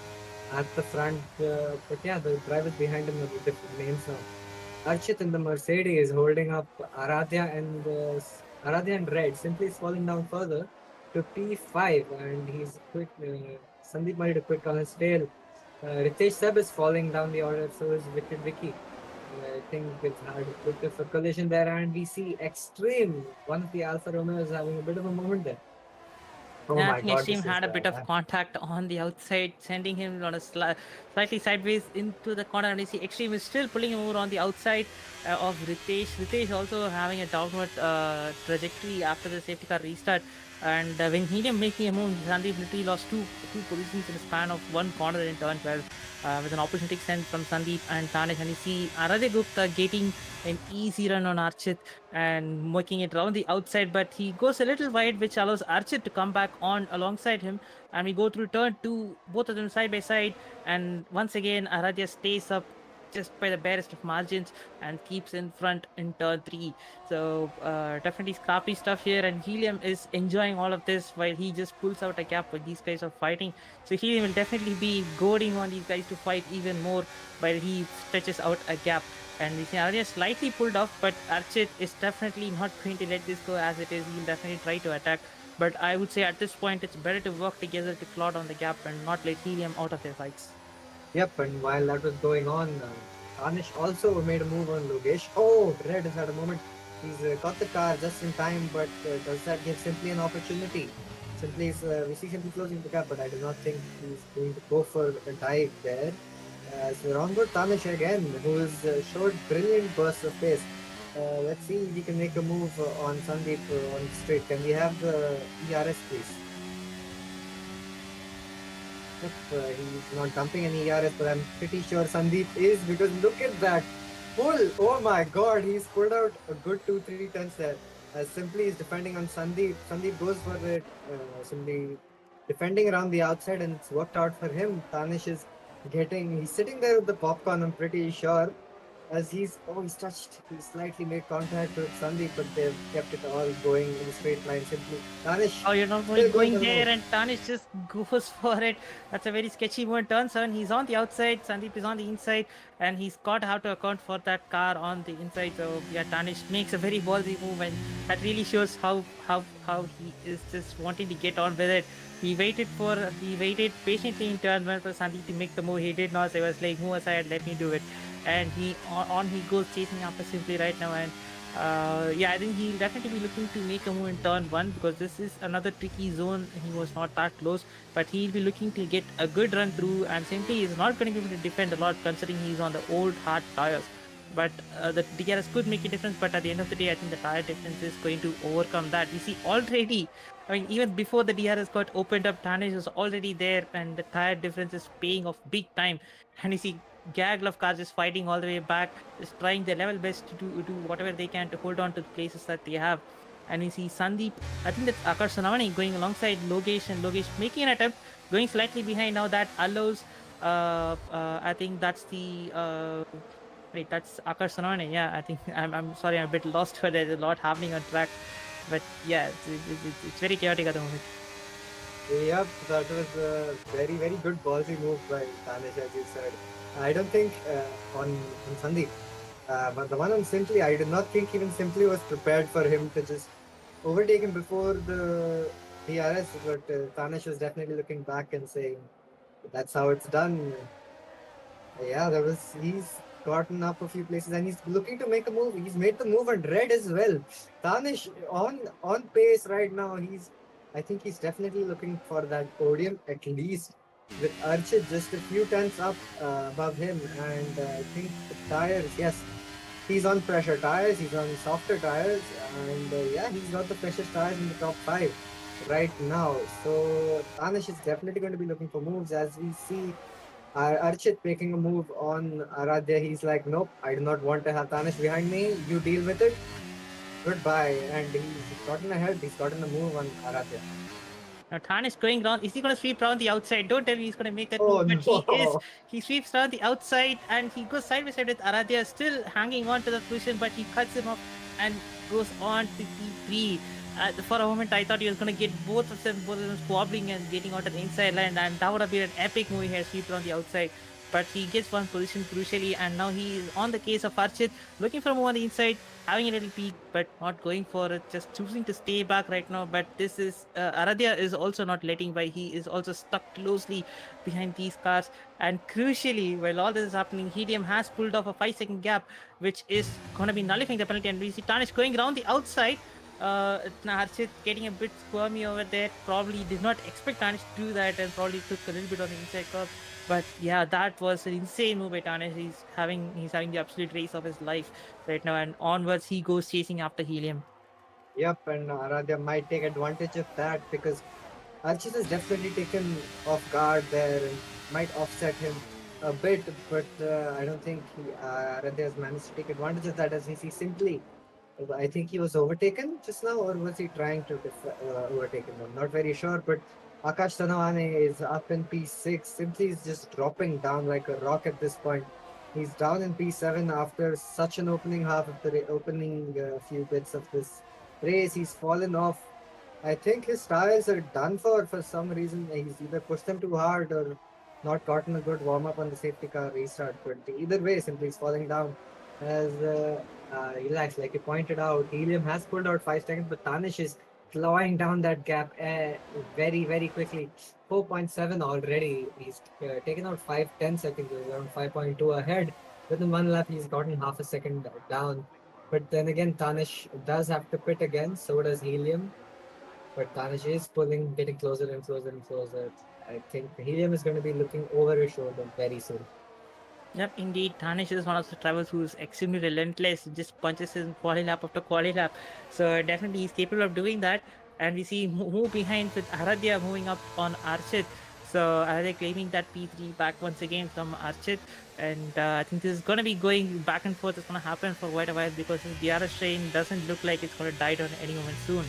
at the front. But yeah, the drivers behind him are with different names now. Archit in the Mercedes holding up Aradhya and Red. Simply is falling down further to P5, and he's quick. Sandeep Murray to quick on his tail. Ritesh Seb is falling down the order, so is Wicked Vicky. I think it's had a bit of a collision there, and we see Extreme, one of the Alfa Romeos, having a bit of a moment there. Oh Yeah, I my think god, Extreme this is had a bit of contact on the outside, sending him on a slightly sideways into the corner. And you see Extreme is still pulling him over on the outside of Ritesh. Ritesh also having a downward trajectory after the safety car restart. And when Helium making a move, Sandeep literally lost two positions in the span of one corner in turn 12 with an opportunity sent from Sandeep and Tanesh. And you see Aradhya Gupta getting an easy run on Archit and making it around the outside, but he goes a little wide, which allows Archit to come back on alongside him. And we go through turn 2, both of them side by side. And once again, Aradhya stays up just by the barest of margins and keeps in front in turn 3. So definitely scrappy stuff here, and Helium is enjoying all of this while he just pulls out a gap when these guys are fighting. So Helium will definitely be goading on these guys to fight even more while he stretches out a gap. And we see Arya slightly pulled off, but Archit is definitely not going to let this go as it is. He'll definitely try to attack. But I would say at this point, it's better to work together to claw down the gap and not let Helium out of their fights. Yep, and while that was going on, Anish also made a move on Logesh. Oh, Red has had a moment. He's got the car just in time, but does that give Simply an opportunity? Simply is, we see Simply closing the gap, but I do not think he's going to go for a dive there. So we're on board Tanish again, who has showed brilliant bursts of pace. Let's see if he can make a move on Sandeep on straight. Can we have the ERS, please? He's not dumping any ERS, but I'm pretty sure Sandeep is, because look at that pull. Oh my god, he's pulled out a good 2-3 turns there. Simply is defending on Sandeep. Sandeep goes for it, simply defending around the outside, and it's worked out for him. Tanish is he's sitting there with the popcorn, I'm pretty sure. As he's touched, he slightly made contact with Sandeep, but they've kept it all going in a straight line. Simply Tanish. Oh, you're not still going for the there, move. and Tanish just goes for it. That's a very sketchy move. Turn 7, he's on the outside, Sandeep is on the inside, and he's got how to account for that car on the inside. So yeah, Tanish makes a very ballsy move, and that really shows how he is just wanting to get on with it. He waited patiently in turn 1 for Sandeep to make the move. He did not. So he was like, move aside, let me do it. And he goes chasing after Simply right now, and yeah, I think he'll definitely be looking to make a move in turn 1, because this is another tricky zone. He was not that close, but he'll be looking to get a good run through, and Simply is not going to be able to defend a lot considering he's on the old hard tires. But the DRS could make a difference, but at the end of the day, I think the tire difference is going to overcome that. We see already, I mean, even before the DRS got opened up, Tanish was already there, and the tire difference is paying off big time. And you see gaggle of cars just fighting all the way back, just trying their level best to do whatever they can to hold on to the places that they have. And you see Sandeep, I think that's Akash going alongside Logesh, and Logesh making an attempt, going slightly behind now. That allows, I think that's the, wait, that's Akash Sanavani. Yeah, I think, I'm sorry, I'm a bit lost, but there's a lot happening on track. But yeah, it's very chaotic at the moment. Yep, that was a very, very good ballsy move by Tanish, as you said. I don't think on Sandeep, but the one on Simply, I did not think even Simply was prepared for him to just overtake him before the DRS, but Tanish was definitely looking back and saying, that's how it's done. Yeah, he's gotten up a few places and he's looking to make a move. He's made the move on Red as well. Tanish on pace right now. I think he's definitely looking for that podium at least, with Archit just a few tenths up above him. And I think the tires, yes, he's on pressure tires, he's on softer tires, and yeah, he's got the freshest tires in the top 5 right now. So Tanish is definitely going to be looking for moves, as we see Archit making a move on Aradhya. He's like, nope, I do not want to have Tanish behind me. You deal with it. Goodbye. And he's gotten ahead. He's gotten a move on Aradhya. Now Tanish going round. Is he going to sweep around the outside? Don't tell me he's going to make that Oh, move. But he is. no. He sweeps around the outside and he goes side by side with Aradhya, still hanging on to the position, but he cuts him off and goes on to P3. For a moment, I thought he was going to get both of them squabbling and getting out of the inside line, and that would have been an epic move here, sweep around the outside. But he gets one position crucially, and now he is on the case of Archit, looking for a move on the inside, having a little peek, but not going for it, just choosing to stay back right now. But this is Aradhya is also not letting by. He is also stuck closely behind these cars. And crucially, while all this is happening, Helium has pulled off a 5-second gap, which is going to be nullifying the penalty. And we see Tanish going around the outside. Harshit getting a bit squirmy over there. Probably did not expect Tanish to do that, and probably took a little bit on the inside curve. But yeah, that was an insane move by Tanish. He's having the absolute race of his life right now, and onwards he goes chasing after Helium. Yep, and Aradhya might take advantage of that, because Archit is definitely taken off guard there and might offset him a bit, but I don't think Aradhya has managed to take advantage of that, as we see Simply. I think he was overtaken just now, or was he trying to overtake him? I'm not very sure, but Akash Tanavane is up in P6. Simply is just dropping down like a rock at this point. He's down in P7 after such an opening half of the opening few bits of this race. He's fallen off. I think his tires are done for some reason. He's either pushed them too hard or not gotten a good warm up on the safety car restart. But either way, Simply is falling down. As relax, like you pointed out, Helium has pulled out 5 seconds, but Tanish is clawing down that gap very, very quickly. 4.7 already. He's taken out 5-10 seconds, he's around 5.2 ahead. Within one lap, he's gotten half a second down. But then again, Tanish does have to pit again, so does Helium. But Tanish is pulling, getting closer and closer and closer. I think Helium is going to be looking over his shoulder very soon. Yep, indeed. Tanish is one of the drivers who's extremely relentless, just punches in quali lap after quali lap. So definitely he's capable of doing that. And we see move behind with Aradhya moving up on Archit. So Aradhya claiming that P3 back once again from Archit. And I think this is going to be going back and forth. It's going to happen for quite a while because this DRS train doesn't look like it's going to die down any moment soon.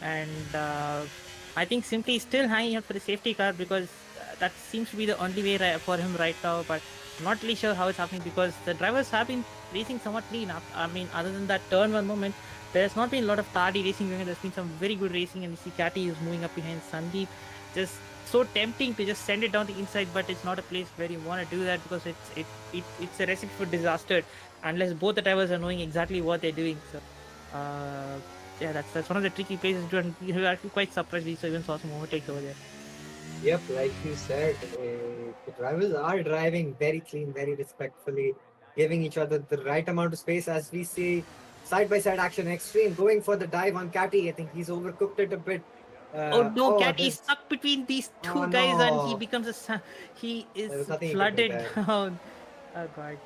And I think Simply is still hanging out for the safety car because that seems to be the only way for him right now. But I'm not really sure how it's happening because the drivers have been racing somewhat clean up. I mean, other than that turn one moment, there's not been a lot of tardy racing going on. There's been some very good racing, and we see Catty is moving up behind Sandeep. Just so tempting to just send it down the inside, but it's not a place where you want to do that because it's a recipe for disaster unless both the drivers are knowing exactly what they're doing. So, yeah, that's one of the tricky places to do, and you're actually quite surprised we even saw some overtakes over there. Yep, like you said, the drivers are driving very clean, very respectfully, giving each other the right amount of space as we see side by side action. Extreme going for the dive on Catty. I think he's overcooked it a bit. Oh no, Catty is This. stuck between these Oh two guys and he no. becomes he is There was nothing he could do flooded there. down. Oh god.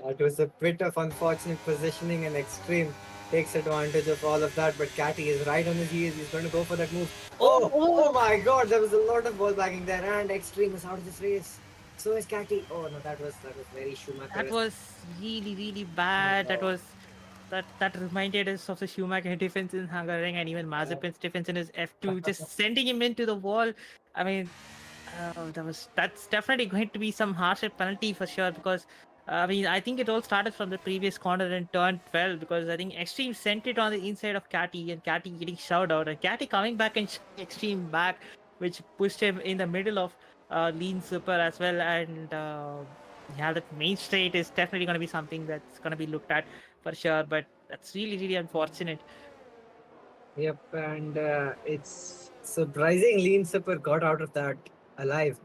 It was a bit of unfortunate positioning, and Extreme takes advantage of all of that. But Catty is right on his heels. He's going to go for that move. Oh my god, there was a lot of ball bagging there, and Extreme is out of this race. So is Catty. Oh no, that was very Schumacher. That was really bad. That was that reminded us of the Schumacher defense in Hungary and even Mazepin's defense in his F2, just sending him into the wall. I mean, that's definitely going to be some harsher penalty for sure because I mean I think it all started from the previous corner and turn 12 because I think Extreme sent it on the inside of Catty and Catty getting shoved out and Catty coming back and Extreme back, which pushed him in the middle of lean super as well. And yeah, that main straight is definitely going to be something that's going to be looked at for sure, but that's really unfortunate. Yep, and it's surprising Lean Super got out of that alive.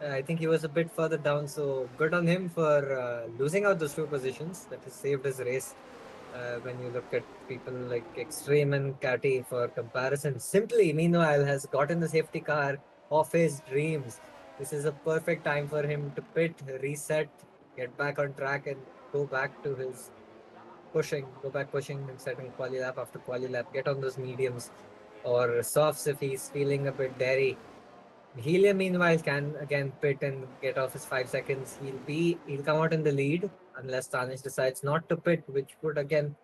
I think he was a bit further down, so good on him for losing out those two positions. That has saved his race. When you look at people like Extreme and Catty for comparison, Simply, meanwhile, has gotten the safety car of his dreams. This is a perfect time for him to pit, reset, get back on track, and go back to his go back pushing and setting quali lap after quali lap, get on those mediums or softs if he's feeling a bit dairy. Helium, meanwhile, can again pit and get off his 5 seconds. He'll come out in the lead unless Tanish decides not to pit, which would again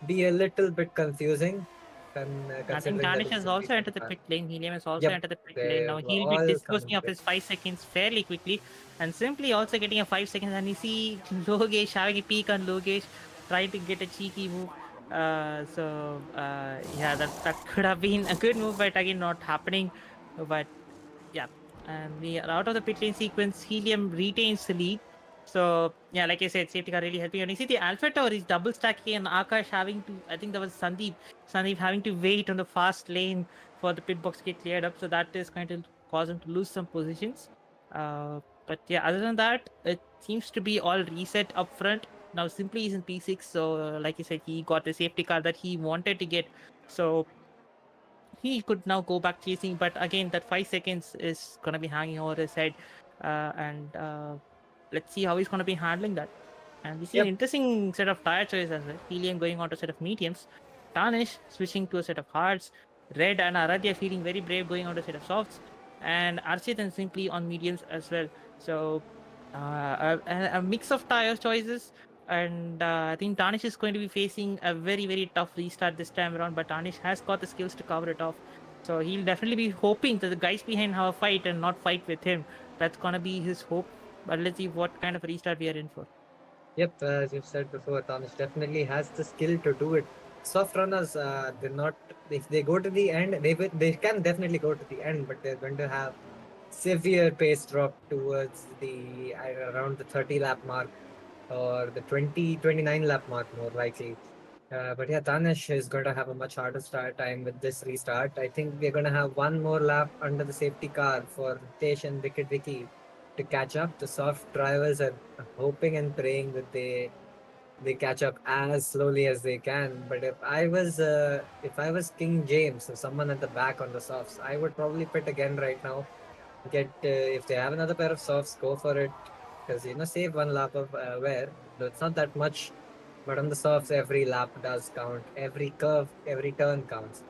be a little bit confusing. I think Considering that Danish it's has a also decent entered the car. pit lane. Helium has also Yep, entered the pit lane. Now they've he'll be all come disposing in of pit. his 5 seconds fairly quickly and simply also getting a 5 seconds. And you see Logesh having a peek on Logesh, trying to get a cheeky move. Yeah, that could have been a good move, but again, not happening. But yeah, and we are out of the pit lane sequence. Helium retains the lead. So yeah, like I said, safety car really helping. And you see the Alpha Tower is double stacking and Akash having to, I think that was Sandeep having to wait on the fast lane for the pit box to get cleared up. So that is going to cause him to lose some positions. But yeah, other than that, it seems to be all reset up front. Now Simply is in P6. So like you said, he got the safety car that he wanted to get. So he could now go back chasing, but again, that 5 seconds is going to be hanging over his head. And let's see how he's going to be handling that. And we see an Yep. interesting set of tire choices as well. Helium going on to a set of mediums, Tarnish switching to a set of hards, Red and Aradhya feeling very brave going on to a set of softs, and Archit and Simply on mediums as well. So a mix of tire choices. And I think Tarnish is going to be facing a very tough restart this time around, but Tarnish has got the skills to cover it off. So he'll definitely be hoping that the guys behind have a fight and not fight with him. That's gonna be his hope. But let's see what kind of restart we are in for. Yep, as you've said before, Thomas definitely has the skill to do it. Soft runners, they're not. If they go to the end, they can definitely go to the end, but they're going to have severe pace drop towards the around the 30 lap mark or the 29 lap mark more likely. But yeah, Tanish is going to have a much harder start time with this restart. I think we're going to have one more lap under the safety car for Tesh and Wicked Vicky to catch up. The soft drivers are hoping and praying that they catch up as slowly as they can. But if I was King James or someone at the back on the softs, I would probably pit again right now. Get if they have another pair of softs, go for it. Because save one lap of wear. Though it's not that much, but on the softs, every lap does count. Every curve, every turn counts.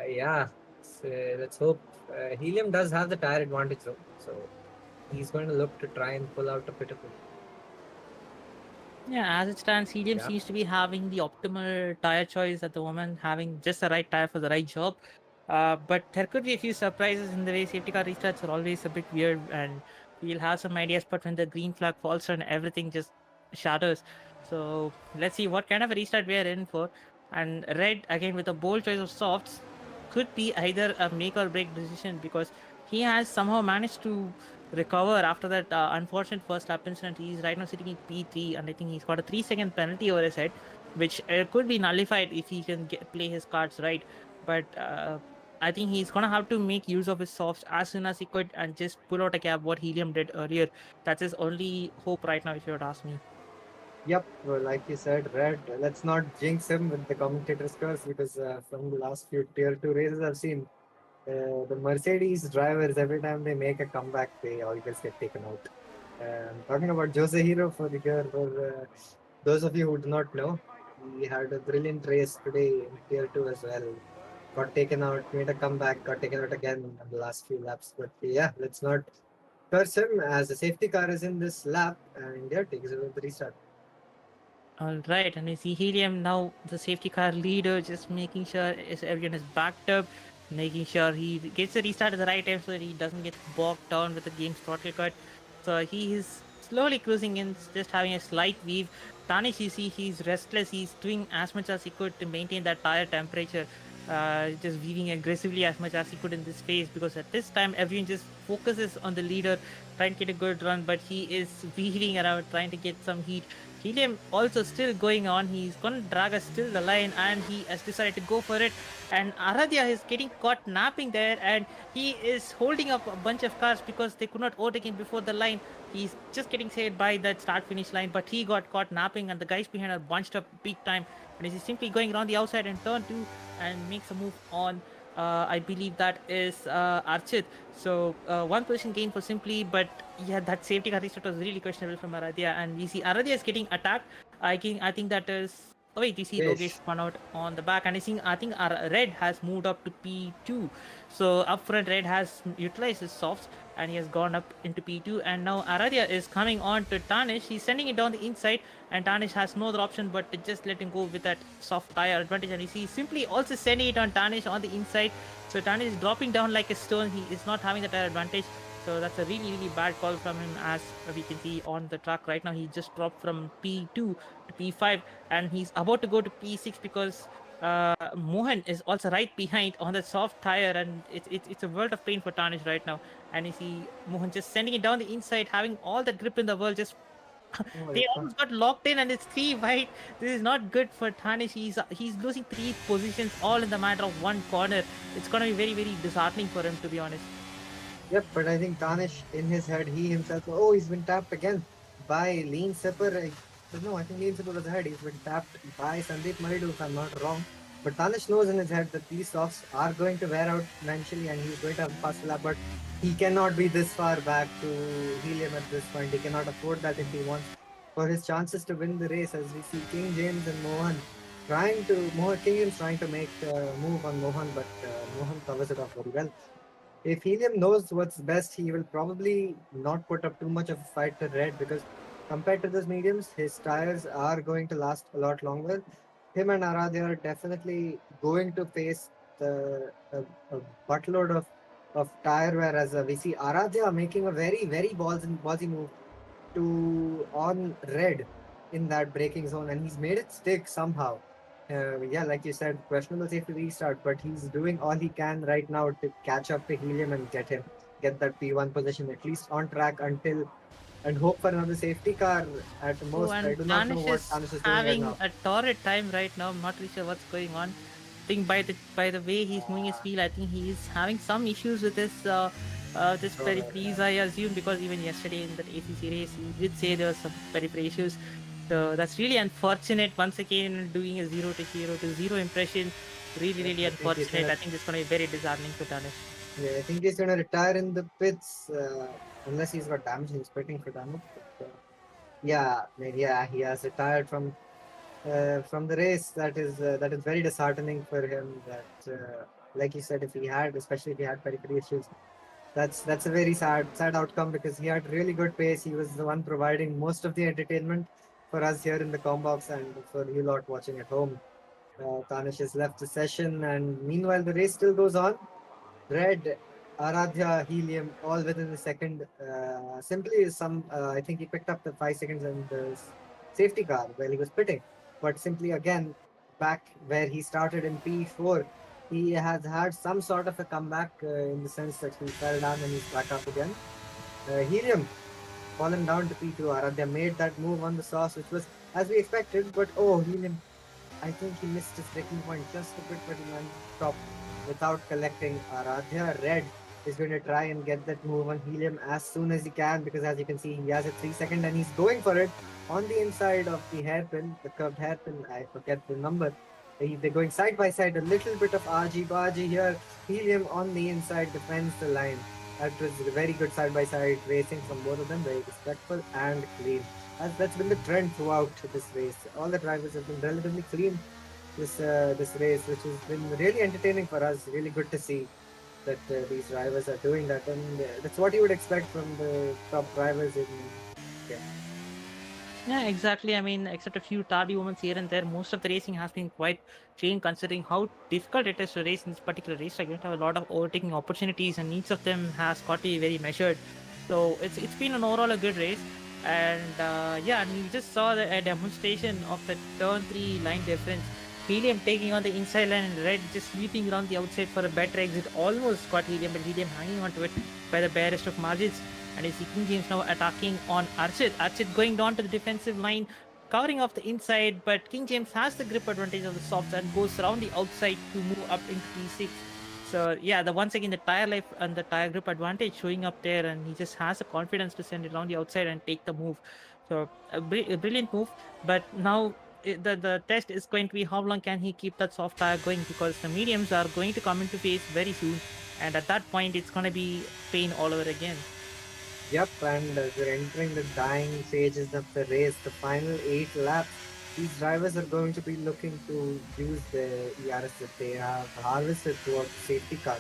Yeah, so let's hope. Helium does have the tire advantage though, so he's going to look to try and pull out a pitiful. Yeah, as it stands, Helium Yeah. seems to be having the optimal tire choice at the moment, having just the right tire for the right job. But there could be a few surprises in the way safety car restarts are always a bit weird, and we'll have some ideas. But when the green flag falls on, everything just shatters. So let's see what kind of a restart we are in for. And Red, again, with a bold choice of softs, could be either a make or break decision because he has somehow managed to recover after that unfortunate first lap incident. He's right now sitting in P3, and I think he's got a 3-second penalty over his head, which could be nullified if he can play his cards right. But I think he's gonna have to make use of his softs as soon as he could and just pull out a cab what Helium did earlier. That's his only hope right now, if you would ask me. Yep, well, like you said, Red. Let's not jinx him with the commentator's curse because from the last few tier 2 races I've seen, the Mercedes drivers, every time they make a comeback, they always get taken out. Talking about Jose Hero for the year, for those of you who do not know, he had a brilliant race today in tier 2 as well. Got taken out, made a comeback, got taken out again in the last few laps. But yeah, let's not curse him as the safety car is in this lap and yeah, takes over the restart. All right, and we see Helium now, the safety car leader, just making sure everyone is backed up, making sure he gets the restart at the right time so that he doesn't get bogged down with the game's throttle cut. So he is slowly cruising in, just having a slight weave. Tanish, you see, he's restless. He's doing as much as he could to maintain that tire temperature, just weaving aggressively as much as he could in this phase because at this time everyone just focuses on the leader, trying to get a good run, but he is weaving around, trying to get some heat. Helium also still going on. He's going to drag us till the line and he has decided to go for it. And Aradhya is getting caught napping there and he is holding up a bunch of cars because they could not overtake him before the line. He's just getting saved by that start finish line, but he got caught napping and the guys behind are bunched up big time. And he's simply going around the outside and turn two and makes a move on. I believe that is Archit. So one position gain for Simply, but yeah, that safety car restart was really questionable from Aradhya, and we see Aradhya is getting attacked. I think that is. Oh wait, you see Yes. Logesh spun out on the back, and I think our Red has moved up to P2. So up front, Red has utilized his softs and he has gone up into P2. And now Aradhya is coming on to Tanish. He's sending it down the inside, and Tanish has no other option but to just let him go with that soft tire advantage. And you see Simply also sending it on Tanish on the inside. So Tanish is dropping down like a stone. He is not having the tire advantage. So that's a really, really bad call from him, as we can see on the track right now. He just dropped from P2 to P5, and he's about to go to P6 because Mohan is also right behind on the soft tire, and it's a world of pain for Tanish right now. And you see Mohan just sending it down the inside, having all the grip in the world, just Oh, they it's almost got locked in and it's 3 wide. This is not good for Tanish. He's losing 3 positions all in the matter of 1 corner. It's gonna be very, very disheartening for him, to be honest. Yep, but I think Tanish in his head, he himself, oh, he's been tapped again by Lean Sipper. No, I think Lean Sipper was ahead. He's been tapped by Sandeep Maridu, if I'm not wrong. But Tanish knows in his head that these softs are going to wear out eventually and he's going to have a fast lap. But he cannot be this far back to Helium at this point. He cannot afford that if he wants for his chances to win the race. As we see King James and Mohan King James trying to make a move on Mohan, but Mohan covers it off very well. If Helium knows what's best, he will probably not put up too much of a fight to Red because compared to those mediums, his tires are going to last a lot longer. Him and Aradhya are definitely going to face a buttload of tire, whereas we see Aradhya making a very, very ballsy move to on Red in that braking zone, and he's made it stick somehow. Yeah, like you said, questionable safety restart, but he's doing all he can right now to catch up to Helium and get that P1 position at least on track until and hope for another safety car at Oh, most. I and do not know Danish what is Tanish is doing right having now. a torrid time right now. I'm not really sure what's going on. I think by the way he's moving his wheel, I think he is having some issues with this peripheries. I assume because even yesterday in that ACC race, he did say there was some periphery issues. So that's really unfortunate. Once again, doing a 0 to zero impression. Really, really I think he's unfortunate. gonna. I think it's going to be very disheartening for Danish. Yeah, I think he's gonna retire in the pits unless he's got damage. He's waiting for damage. But, yeah, he has retired from the race. That is very disheartening for him. That, like you said, if he had, especially if he had periphery issues, that's a very sad outcome because he had really good pace. He was the one providing most of the entertainment for us here in the combox and for you lot watching at home. Tanish has left the session, and meanwhile the race still goes on. Red, Aradhya, Helium, all within a second. Simply some, I think he picked up the 5 seconds in the safety car while he was pitting. But simply again, back where he started in P4, he has had some sort of a comeback in the sense that he fell down and he's back up again. Helium fallen down to P2. Aradhya made that move on the sauce, which was as we expected. But oh, Helium, I think he missed his breaking point just a bit, but he managed to stop without collecting. Aradhya Red is going to try and get that move on Helium as soon as he can because, as you can see, he has a 3 second and he's going for it on the inside of the hairpin, the curved hairpin. I forget the number. They're going side by side, a little bit of argy bargy here. Helium on the inside defends the line. That was a very good side by side racing from both of them, very respectful and clean. That's been the trend throughout this race. All the drivers have been relatively clean this race, which has been really entertaining for us. Really good to see that these drivers are doing that, and that's what you would expect from the top drivers in. Yeah. Yeah, exactly. I mean, except a few tardy moments here and there, most of the racing has been quite clean considering how difficult it is to race in this particular race. Like, you don't have a lot of overtaking opportunities, and each of them has got to be very measured. So it's been an overall a good race. And yeah, and you just saw a demonstration of the turn 3 line difference. Helium taking on the inside line and Red just sweeping around the outside for a better exit. Almost got Helium, but Helium hanging on to it by the barest of margins. And is King James now attacking on Archit. Archit going down to the defensive line, covering off the inside, but King James has the grip advantage of the softs and goes around the outside to move up into P6. So yeah, the once again the tire life and the tire grip advantage showing up there, and he just has the confidence to send it around the outside and take the move. So a brilliant move. But now the test is going to be how long can he keep that soft tire going, because the mediums are going to come into phase very soon, and at that point it's going to be pain all over again. Yep, and we're entering the dying stages of the race, the final 8 laps. These drivers are going to be looking to use the ERS that they have harvested throughout the safety car.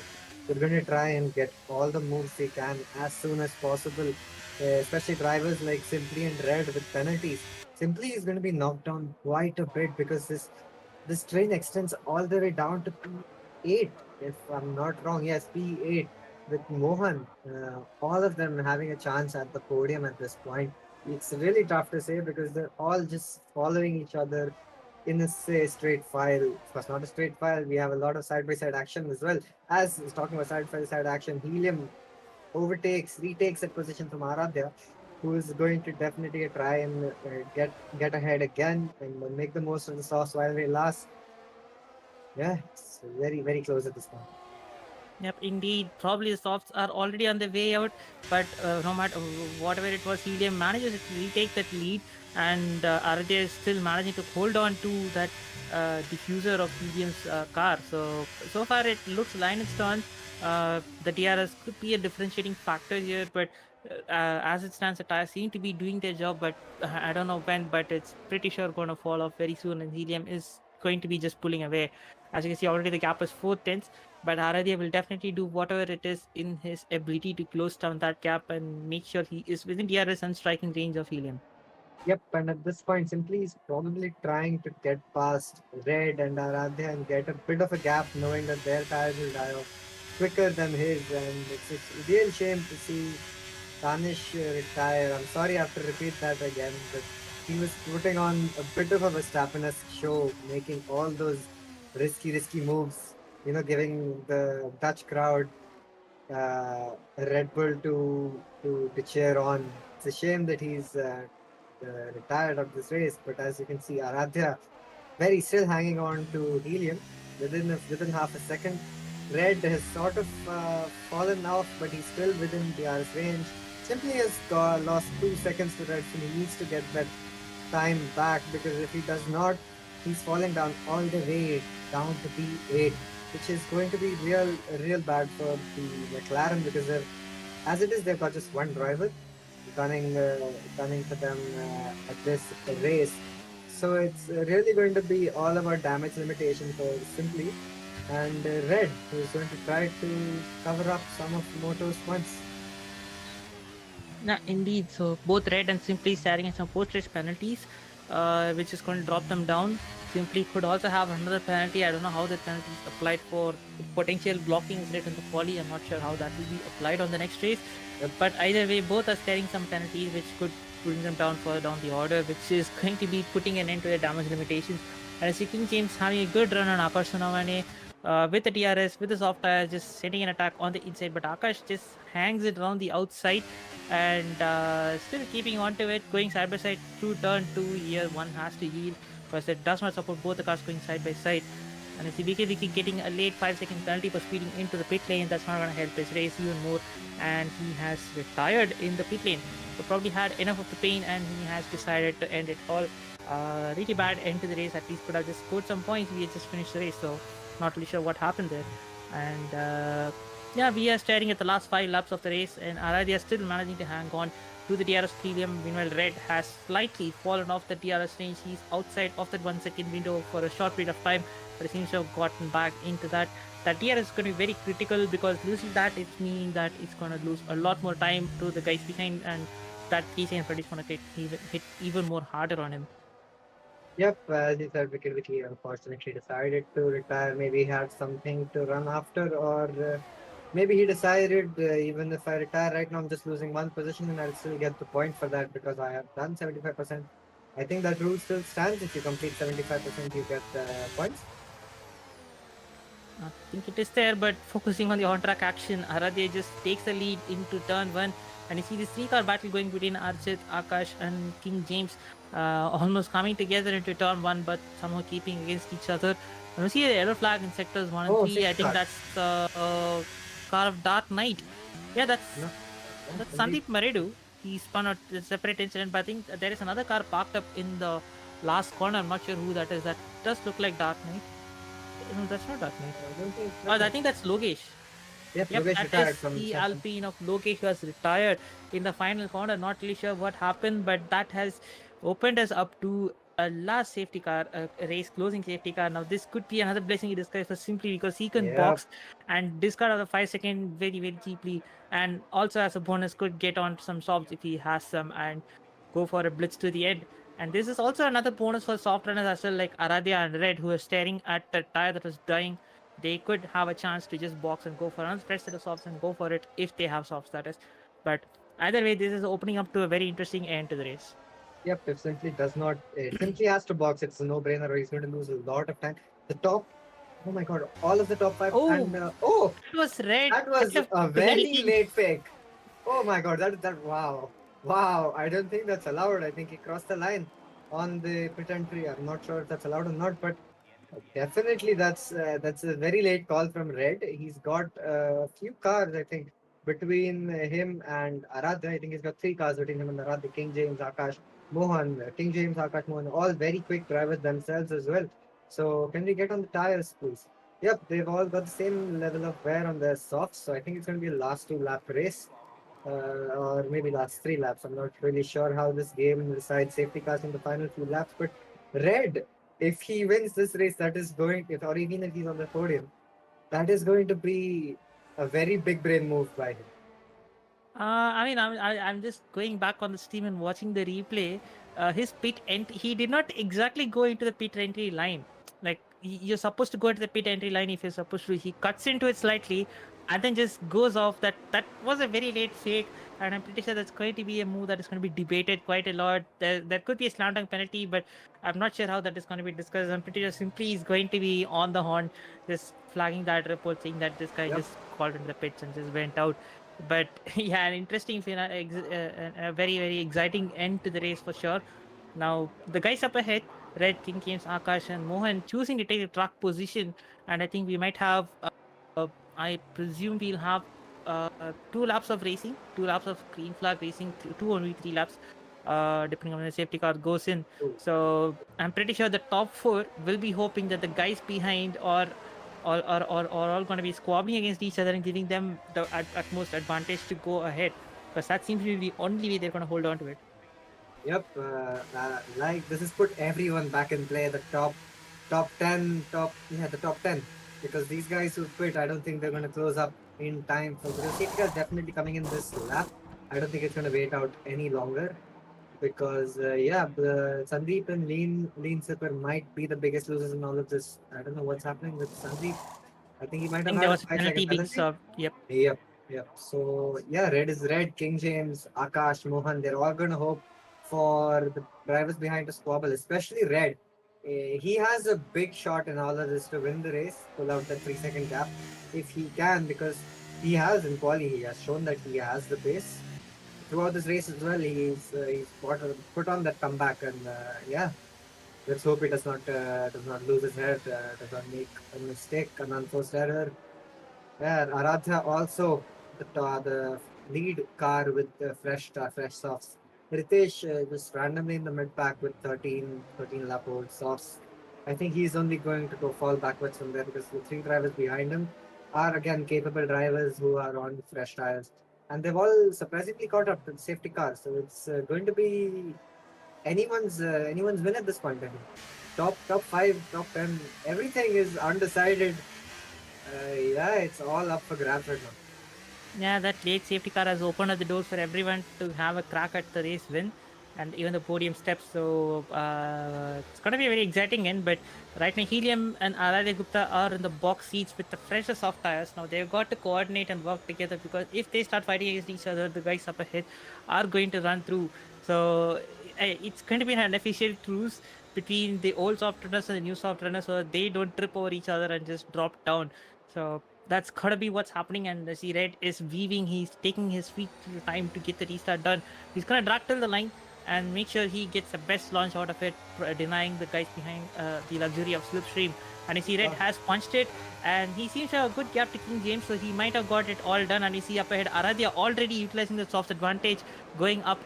They're going to try and get all the moves they can as soon as possible, especially drivers like Simply and Red with penalties. Simply is going to be knocked down quite a bit because this train extends all the way down to P8, if I'm not wrong. Yes, P8 with Mohan, all of them having a chance at the podium at this point. It's really tough to say because they're all just following each other in a say straight file. Of course, not a straight file. We have a lot of side by side action as well. As is talking about side by side action, Helium retakes that position from Aradhya, who is going to definitely try and get ahead again and make the most of the sauce while they last. Yeah, it's very close at this point. Yep, indeed. Probably the softs are already on the way out, but no matter whatever it was, Helium manages to retake that lead, and RJ is still managing to hold on to that diffuser of Helium's car. So far it looks line and stone. The DRS could be a differentiating factor here, but as it stands, the tires seem to be doing their job, but I don't know when, but it's pretty sure going to fall off very soon, and Helium is going to be just pulling away. As you can see, already the gap is 4 tenths, but Aradia will definitely do whatever it is in his ability to close down that gap and make sure he is within DRS and striking range of Helium. Yep, and at this point, Simply is probably trying to get past Red and Aradhya and get a bit of a gap, knowing that their tires will die off quicker than his. And it's a real shame to see Tanish retire. I'm sorry I have to repeat that again, but he was putting on a bit of a Verstappen-esque show, making all those risky moves, giving the Dutch crowd Red Bull to cheer on. It's a shame that he's retired of this race, but as you can see, Aradhya very still hanging on to helium within half a second. Red has sort of fallen off, but he's still within the RS range. Simply has lost 2 seconds to Red, so he needs to get that time back, because if he does not, he's falling down all the way down to P8, which is going to be real bad for the McLaren, because as it is, they've got just one driver gunning for them at this race. So it's really going to be all about damage limitation for Simply and Red, who is going to try to cover up some of Moto's points. Yeah, indeed. So both Red and Simply staring at some post-race penalties, which is going to drop them down. Simply could also have another penalty. I don't know how that penalty is applied for potential blocking incident in the quali. I'm not sure how that will be applied on the next race. But either way, both are staring some penalties, which could bring them down further down the order, which is going to be putting an end to their damage limitations. And I see King James having a good run on Akash Sunamane with the DRS, with the soft tires, just setting an attack on the inside. But Akash just hangs it around the outside and still keeping on to it, going side by side through turn 2. Here, one has to yield because it does not support both the cars going side by side. And I see Vicky getting a late 5-second penalty for speeding into the pit lane. That's not going to help his race even more. And he has retired in the pit lane. So probably had enough of the pain and he has decided to end it all. Really bad end to the race. At least could have just scored some points. We had just finished the race. So not really sure what happened there. And yeah, we are staring at the last 5 laps of the race. And Aradhya still managing to hang on to the DRS helium. Meanwhile, Red has slightly fallen off the DRS range. He's outside of that 1 second window for a short period of time, but he seems to have gotten back into that. That DRS is going to be very critical, because losing that, it's meaning that it's going to lose a lot more time to the guys behind, and that P-Chain is going to get hit even more harder on him. Yep, as you said, Vicky unfortunately decided to retire. Maybe he had something to run after, or maybe he decided, even if I retire right now, I'm just losing 1 position and I'll still get the point for that because I have done 75%. I think that rule still stands. If you complete 75%, you get points. I think it is there, but focusing on the on-track action, Aradhya just takes the lead into turn 1. And you see this 3-car battle going between Archit, Akash, and King James, almost coming together into turn 1, but somehow keeping against each other. And we see the yellow flag in sectors 1 and 3. I think that's the car of Dark Knight. Yeah, that's Sandeep Maredu. He spun out a separate incident, but I think there is another car parked up in the last corner. I'm not sure who that is. That does look like Dark Knight. No, that's not Dark Knight. I think that's Logesh. Yep, Logesh retired from the Alpine of Logesh, who has retired in the final corner. Not really sure what happened, but that has opened us up to a last safety car, a race closing safety car. Now this could be another blessing in disguise for Simply, because he can box and discard of the 5 second very cheaply, and also as a bonus could get on some softs if he has some and go for a blitz to the end. And this is also another bonus for soft runners as well, like Aradhya and Red, who are staring at the tire that was dying. They could have a chance to just box and go for another fresh set of softs and go for it if they have softs, that is. But either way, this is opening up to a very interesting end to the race. Yep, if Simply does not, Simply has to box. It's a no-brainer, or he's going to lose a lot of time. The top, oh my god, all of the top 5. Oh, and, that was Red. That was a very late fake. Oh my god, wow. I don't think that's allowed. I think he crossed the line on the pit entry. I'm not sure if that's allowed or not, but definitely that's a very late call from Red. He's got a few cars, I think, between him and Aradhya. I think he's got 3 cars between him and Aradhya. King James, Akash, Mohan. King James, Akash, Mohan, all very quick drivers themselves as well. So can we get on the tires, please? Yep, they've all got the same level of wear on their softs. So I think it's going to be a last 2 lap race. Or maybe last 3 laps. I'm not really sure how this game decides safety cars in the final few laps. But Red, if he wins this race, that is going, or even if he's on the podium, that is going to be a very big brain move by him. I'm just going back on the stream and watching the replay. His pit entry, he did not exactly go into the pit entry line. Like, you're supposed to go into the pit entry line if you're supposed to. He cuts into it slightly and then just goes off. That was a very late fake, and I'm pretty sure that's going to be a move that is going to be debated quite a lot. There could be a slam dunk penalty, but I'm not sure how that is going to be discussed. I'm pretty sure Simply is going to be on the horn, just flagging that report, saying that this guy just called into the pits and just went out. But yeah, an interesting, a very very exciting end to the race for sure. Now the guys up ahead, Red, King James, Akash, and Mohan choosing to take the track position, and I think we might have. I presume we'll have 2 laps of racing, 2 laps of green flag racing, two only 3 laps, depending on when the safety car goes in. True. So I'm pretty sure the top four will be hoping that the guys behind or all going to be squabbling against each other and giving them the utmost advantage to go ahead, because that seems to be the only way they're going to hold on to it. Yep, like this has put everyone back in play. The top 10, the top 10. Because these guys who quit, I don't think they're going to close up in time for the safety car is definitely coming in this lap. I don't think it's going to wait out any longer because Sandeep and Lean Sipper might be the biggest losers in all of this. I don't know what's happening with Sandeep. I think he might I have think had there a was a 5 penalty second being penalty. served. Yep. Yep. So yeah, red is red. King James, Akash, Mohan, they're all going to hope for the drivers behind to squabble, especially red. He has a big shot in all of this to win the race, pull out the 3 second gap if he can, because he has in quali, he has shown that he has the pace. Throughout this race as well, he's put on that comeback, and let's hope he does not lose his head, does not make a mistake, an unforced error. Yeah, Aradhya also the lead car with fresh softs. Ritesh just randomly in the mid pack with 13 lap old softs. I think he's only going to go fall backwards from there because the 3 drivers behind him are again capable drivers who are on fresh tires. And they've all surprisingly caught up to the safety car. So it's going to be anyone's win at this point. I think top 5, top 10, everything is undecided. It's all up for grabs right now. Yeah, that late safety car has opened up the doors for everyone to have a crack at the race win and even the podium steps. So it's going to be a very exciting end. But right now, Helium and Aradhya Gupta are in the box seats with the freshest soft tires. Now they've got to coordinate and work together, because if they start fighting against each other, the guys up ahead are going to run through. So it's going to be an unofficial truce between the old soft runners and the new soft runners, so they don't trip over each other and just drop down. So that's gotta be what's happening. And the Red is weaving. He's taking his sweet time to get the restart done. He's gonna drag till the line and make sure he gets the best launch out of it, denying the guys behind the luxury of slipstream. And you see Red has punched it, and he seems to have a good gap to King James, so he might have got it all done. And you see up ahead, Aradhya already utilizing the soft advantage, going up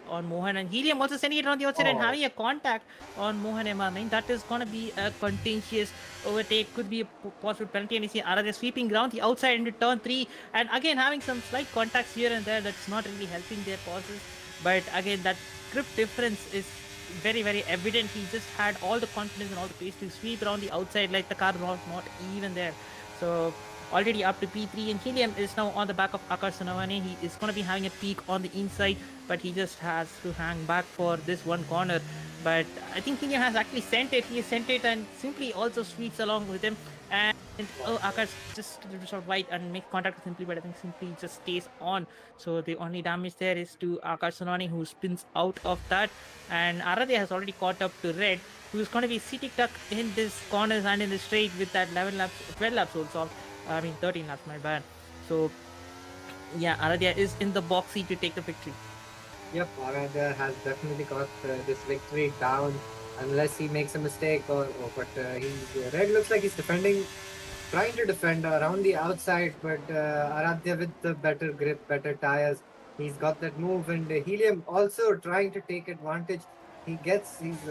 on Mohan, and Helium also sending it on the outside and having a contact on Mohan MR9. That is going to be a contentious overtake, could be a possible penalty. And you see Aradhya sweeping around the outside into turn 3, and again having some slight contacts here and there. That's not really helping their causes. But again, that grip difference is very very evident. He just had all the confidence and all the pace to sweep around the outside like the car was not even there. So already up to P3, and Helium is now on the back of Akash Sunavane. He is going to be having a peak on the inside, but he just has to hang back for this one corner. But I think Helium has actually sent it. He has sent it and simply also sweeps along with him. And Akash just sort of wide and make contact with Simply, but I think Simply just stays on. So the only damage there is to Akash Sonani, who spins out of that. And Aradhya has already caught up to Red, who's going to be sitting tuck in this corners and in the straight with that 11 laps, 12 laps also. 13 laps, my bad. So yeah, Aradhya is in the box seat to take the victory. Yep, Aradhya has definitely got this victory down, unless he makes a mistake but he's red looks like he's trying to defend around the outside, but Aradhya with the better grip, better tires, he's got that move, and Helium also trying to take advantage. He's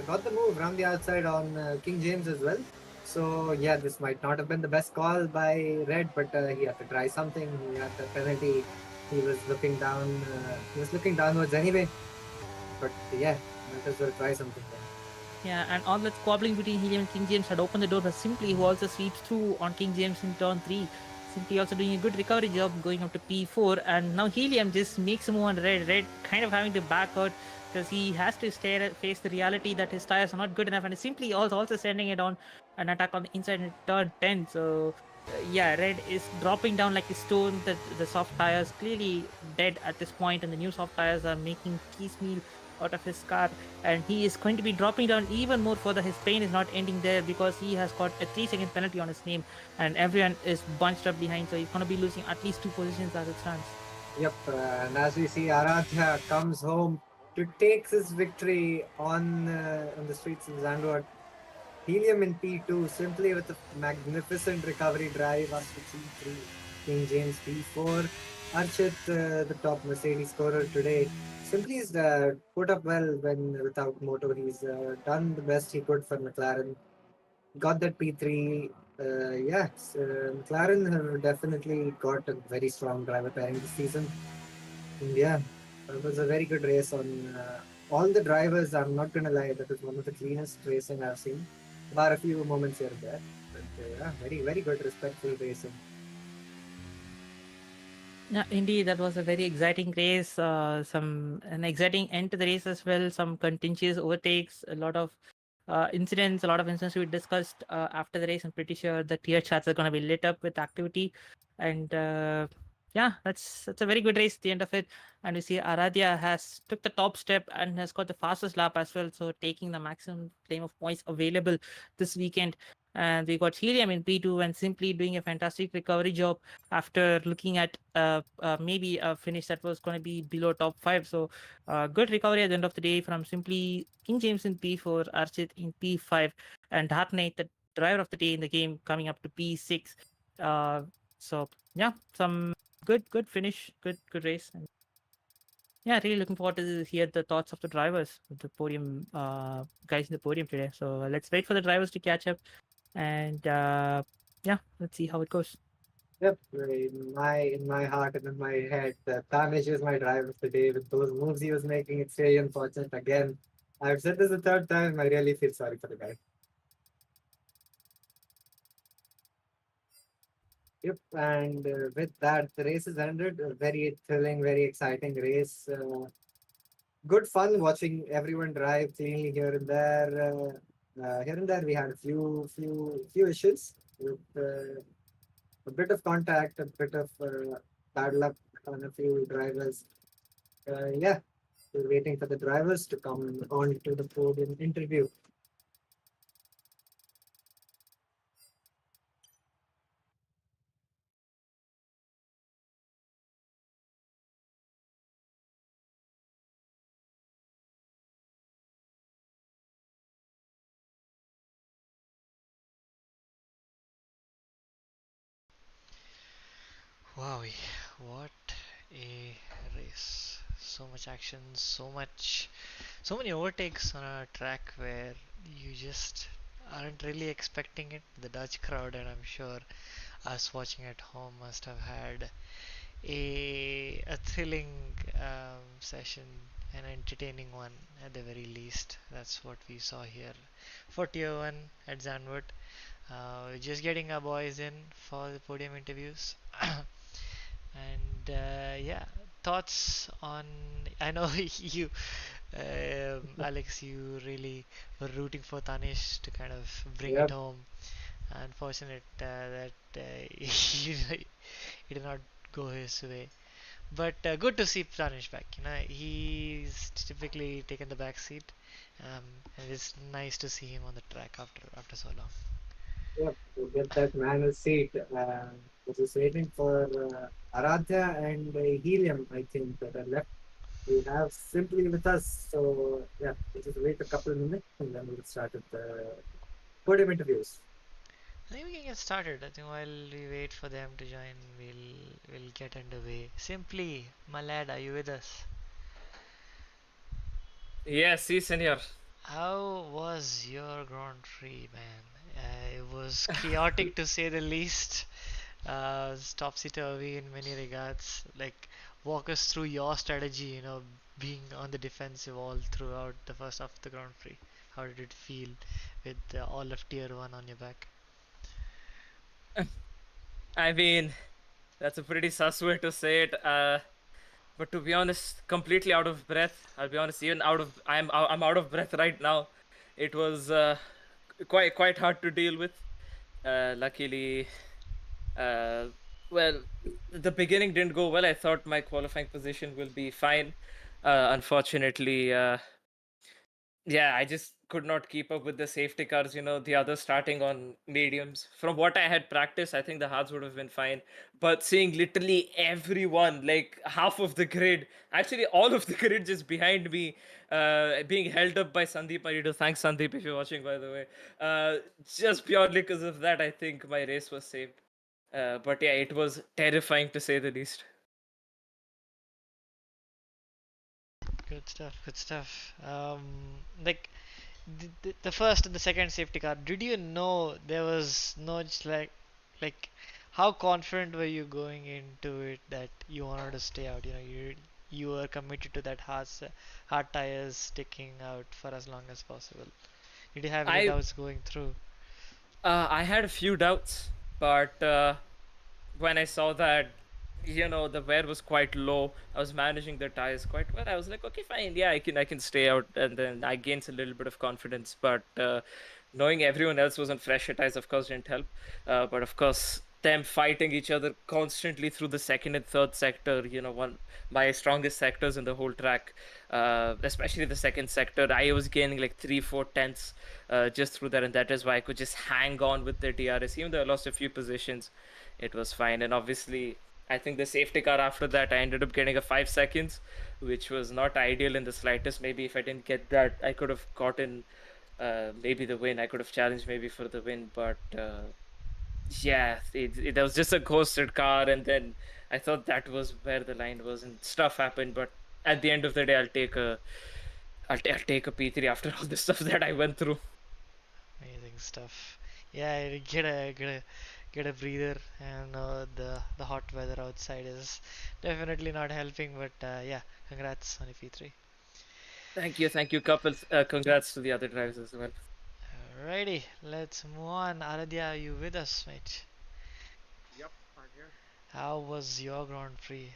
got the move around the outside on King James as well. So yeah, this might not have been the best call by red, but he had to try something. He had the penalty. He was looking down. He was looking downwards anyway. But yeah, might as well try something then. Yeah, and all that squabbling between Helium and King James had opened the door for Simply, who also sweeps through on King James in turn 3. Simply also doing a good recovery job, going up to P4. And now Helium just makes a move on Red. Red kind of having to back out, because he has to face the reality that his tires are not good enough, and Simply also sending it on an attack on the inside in turn 10. So yeah, Red is dropping down like a stone. The soft tires clearly dead at this point, and the new soft tires are making piecemeal out of his car, and he is going to be dropping down even more further. His pain is not ending there because he has got a 3-second penalty on his name, and everyone is bunched up behind, so he's going to be losing at least 2 positions as it stands. Yep, and as we see, Aradhya comes home to take his victory on the streets of Zandvoort. Helium in P2, simply with a magnificent recovery drive after P3. King James P4. Archit, the top Mercedes scorer today, simply is put up well when without motor. He's done the best he could for McLaren. Got that P3. Yes, McLaren have definitely got a very strong driver pairing this season. And yeah, it was a very good race on all the drivers. I'm not gonna lie, that was one of the cleanest racing I've seen. Bar a few moments here and there, but yeah, very good, respectful racing. Yeah, indeed, that was a very exciting race. An exciting end to the race as well. Some contentious overtakes, a lot of incidents, a lot of incidents we discussed after the race. I'm pretty sure the tier chats are going to be lit up with activity, and yeah, that's a very good race at the end of it. And we see Aradhya has took the top step and has got the fastest lap as well, so taking the maximum claim of points available this weekend. And we got Helium in P2 and Simply doing a fantastic recovery job after looking at maybe a finish that was going to be below top 5. So good recovery at the end of the day from Simply, King James in P4, Archit in P5, and Dark Knight, the driver of the day in the game, coming up to P6. So yeah, some good finish, good race. And yeah, really looking forward to hear the thoughts of the drivers, the podium guys in the podium today. So let's wait for the drivers to catch up, and yeah, let's see how it goes. Yep, in my heart and in my head, Tanish is my driver of the day with those moves he was making. It's very unfortunate. Again, I've said this the third time. I really feel sorry for the guy. Yep, and with that, the race is ended. A very thrilling, very exciting race. Good fun watching everyone drive cleanly here and there. Here and there, we had a few issues with a bit of contact, a bit of bad luck on a few drivers. Yeah, we're waiting for the drivers to come on to the podium interview. Wow, what a race. So much action, so many overtakes on a track where you just aren't really expecting it. The Dutch crowd, and I'm sure us watching at home, must have had a thrilling session, an entertaining one at the very least. That's what we saw here for Tier-1 at Zandvoort. Just getting our boys in for the podium interviews. And yeah, thoughts on. I know you, Alex, you really were rooting for Tanish to kind of bring it Yep. home. Unfortunate that he did not go his way. But good to see Tanish back. You know, he's typically taken the back seat, and it's nice to see him on the track after so long. Yep, to get that man a seat. We're just waiting for Aradhya and Helium, I think, that are left. We have Simply with us. So, yeah, we'll just wait a couple of minutes and then we'll start with the podium interviews. I think we can get started. I think while we wait for them to join, we'll get underway. Simply, my lad, are you with us? Yes, sí, señor. How was your Grand Prix, man? It was chaotic to say the least. Topsy-turvy in many regards. Like, walk us through your strategy, being on the defensive all throughout the first half of the Grand Prix. How did it feel with all of Tier-1 on your back? I mean, that's a pretty sus way to say it. But to be honest, completely out of breath. I'll be honest, even I'm out of breath right now. It was quite hard to deal with. Luckily, well, the beginning didn't go well. I thought my qualifying position will be fine, Unfortunately, yeah, I just could not keep up with the safety cars, the others starting on mediums. From what I had practiced, I think the hards would have been fine. But seeing literally everyone, like half of the grid, actually all of the grid just behind me, being held up by Sandeep Marido. Thanks, Sandeep, if you're watching, by the way. Just purely because of that, I think my race was saved. But yeah, it was terrifying to say the least. Good stuff. Good stuff. Like the first and the second safety car. Did you know there was no just like how confident were you going into it that you wanted to stay out? You were committed to that hard tires sticking out for as long as possible. Did you have any I doubts going through? I had a few doubts, but when I saw that, the wear was quite low, I was managing the tires quite well. I was like, okay, fine, yeah, I can stay out, and then I gained a little bit of confidence. But knowing everyone else was on fresher tires, of course, didn't help. But of course, them fighting each other constantly through the second and third sector, one my strongest sectors in the whole track, especially the second sector, I was gaining like 3-4 tenths just through that, and that is why I could just hang on with the DRS, even though I lost a few positions. It was fine. And obviously, I think the safety car after that, I ended up getting a 5 seconds, which was not ideal in the slightest. Maybe if I didn't get that, I could have gotten maybe the win. I could have challenged maybe for the win, but yeah, it was just a ghosted car, and then I thought that was where the line was, and stuff happened. But at the end of the day, I'll take a P3 after all the stuff that I went through. Amazing stuff. Yeah, get a breather, and the hot weather outside is definitely not helping. But yeah, congrats on your P3. Thank you, couples. Congrats to the other drivers as well. Alrighty, let's move on. Aradhya, are you with us, mate? Yep, I'm here. How was your Grand Prix?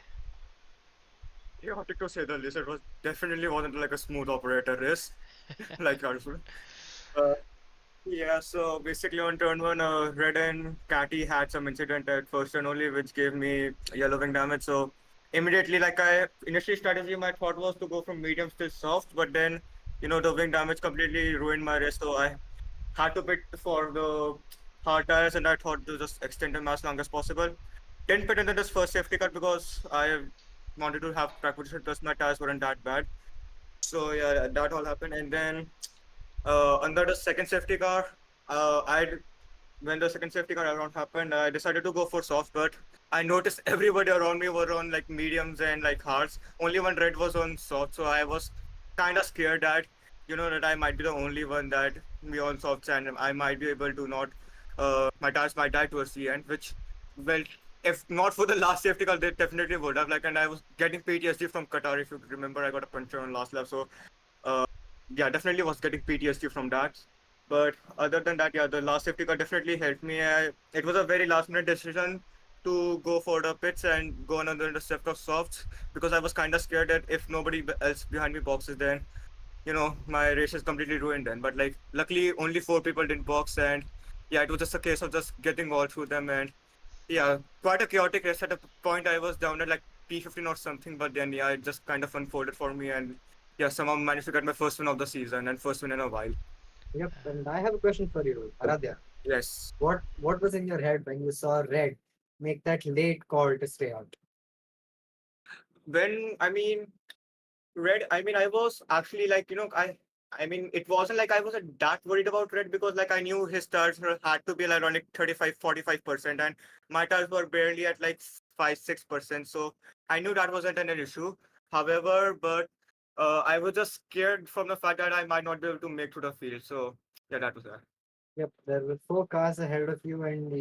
Chaotic to say the least. It was definitely wasn't like a smooth operator race, like usual. Uh, yeah, so basically on turn one, Red and Catty had some incident at first turn only, which gave me yellow wing damage. So immediately, like I initially strategy, my thought was to go from medium to soft, but then the wing damage completely ruined my race. So I had to pit for the hard tires, and I thought to just extend them as long as possible. Didn't pit into this first safety car because I wanted to have track position, plus my tires weren't that bad. So yeah, that all happened, and then under the second safety car, I when the second safety car round happened, I decided to go for soft, but I noticed everybody around me were on like mediums and like hards. Only one red was on soft, so I was kind of scared that that I might be the only one that be on softs and I might be able to not my tires might die towards the end, which well if not for the last safety car, they definitely would have and I was getting PTSD from Qatar. If you remember, I got a puncture on last lap, so uh, yeah, definitely was getting PTSD from that. But other than that, yeah, the last safety car definitely helped me. It was a very last minute decision to go for the pits and go another intercept of softs because I was kind of scared that if nobody else behind me boxes, then my race is completely ruined then. But like, luckily, only 4 people didn't box, and yeah, it was just a case of just getting all through them. And yeah, quite a chaotic race. At a point, I was down at like P15 or something, but then yeah, it just kind of unfolded for me, and yeah, somehow managed to get my first win of the season and first win in a while. Yep, and I have a question for you, Aradhya. Yes. What was in your head when you saw red make that late call to stay out? When I mean Red, I mean I was actually like I mean it wasn't like I wasn't that worried about Red because like I knew his tires had to be like around like 35-45%, and my tires were barely at like 5-6%, so I knew that wasn't an issue. However, but I was just scared from the fact that I might not be able to make to the field. So yeah, that was that. Yep, there were 4 cars ahead of you, and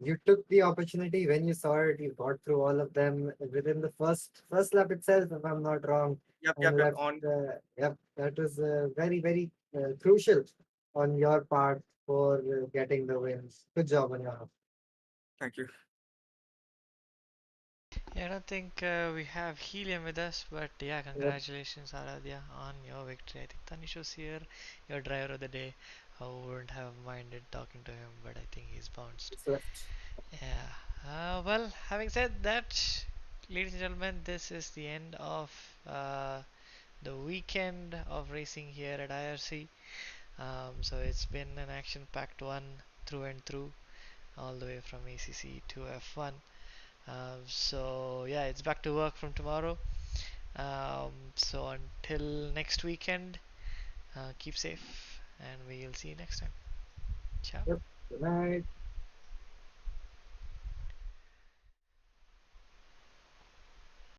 you took the opportunity when you saw it. You got through all of them within the first lap itself, if I'm not wrong, Yep, yep, and yep. left. On. Yep, that was very crucial on your part for getting the wins. Good job on your half. Thank you. Yeah, I don't think we have Helium with us, but yeah, congratulations, Aradhya, on your victory. I think Tanish was here, your driver of the day. I wouldn't have minded talking to him, but I think he's bounced. It's left. Yeah. Well, having said that, ladies and gentlemen, this is the end of the weekend of racing here at IRC. So it's been an action-packed one through and through, all the way from ACC to F1. So yeah, it's back to work from tomorrow. So until next weekend, keep safe, and we'll see you next time. Ciao. Yep. Good night.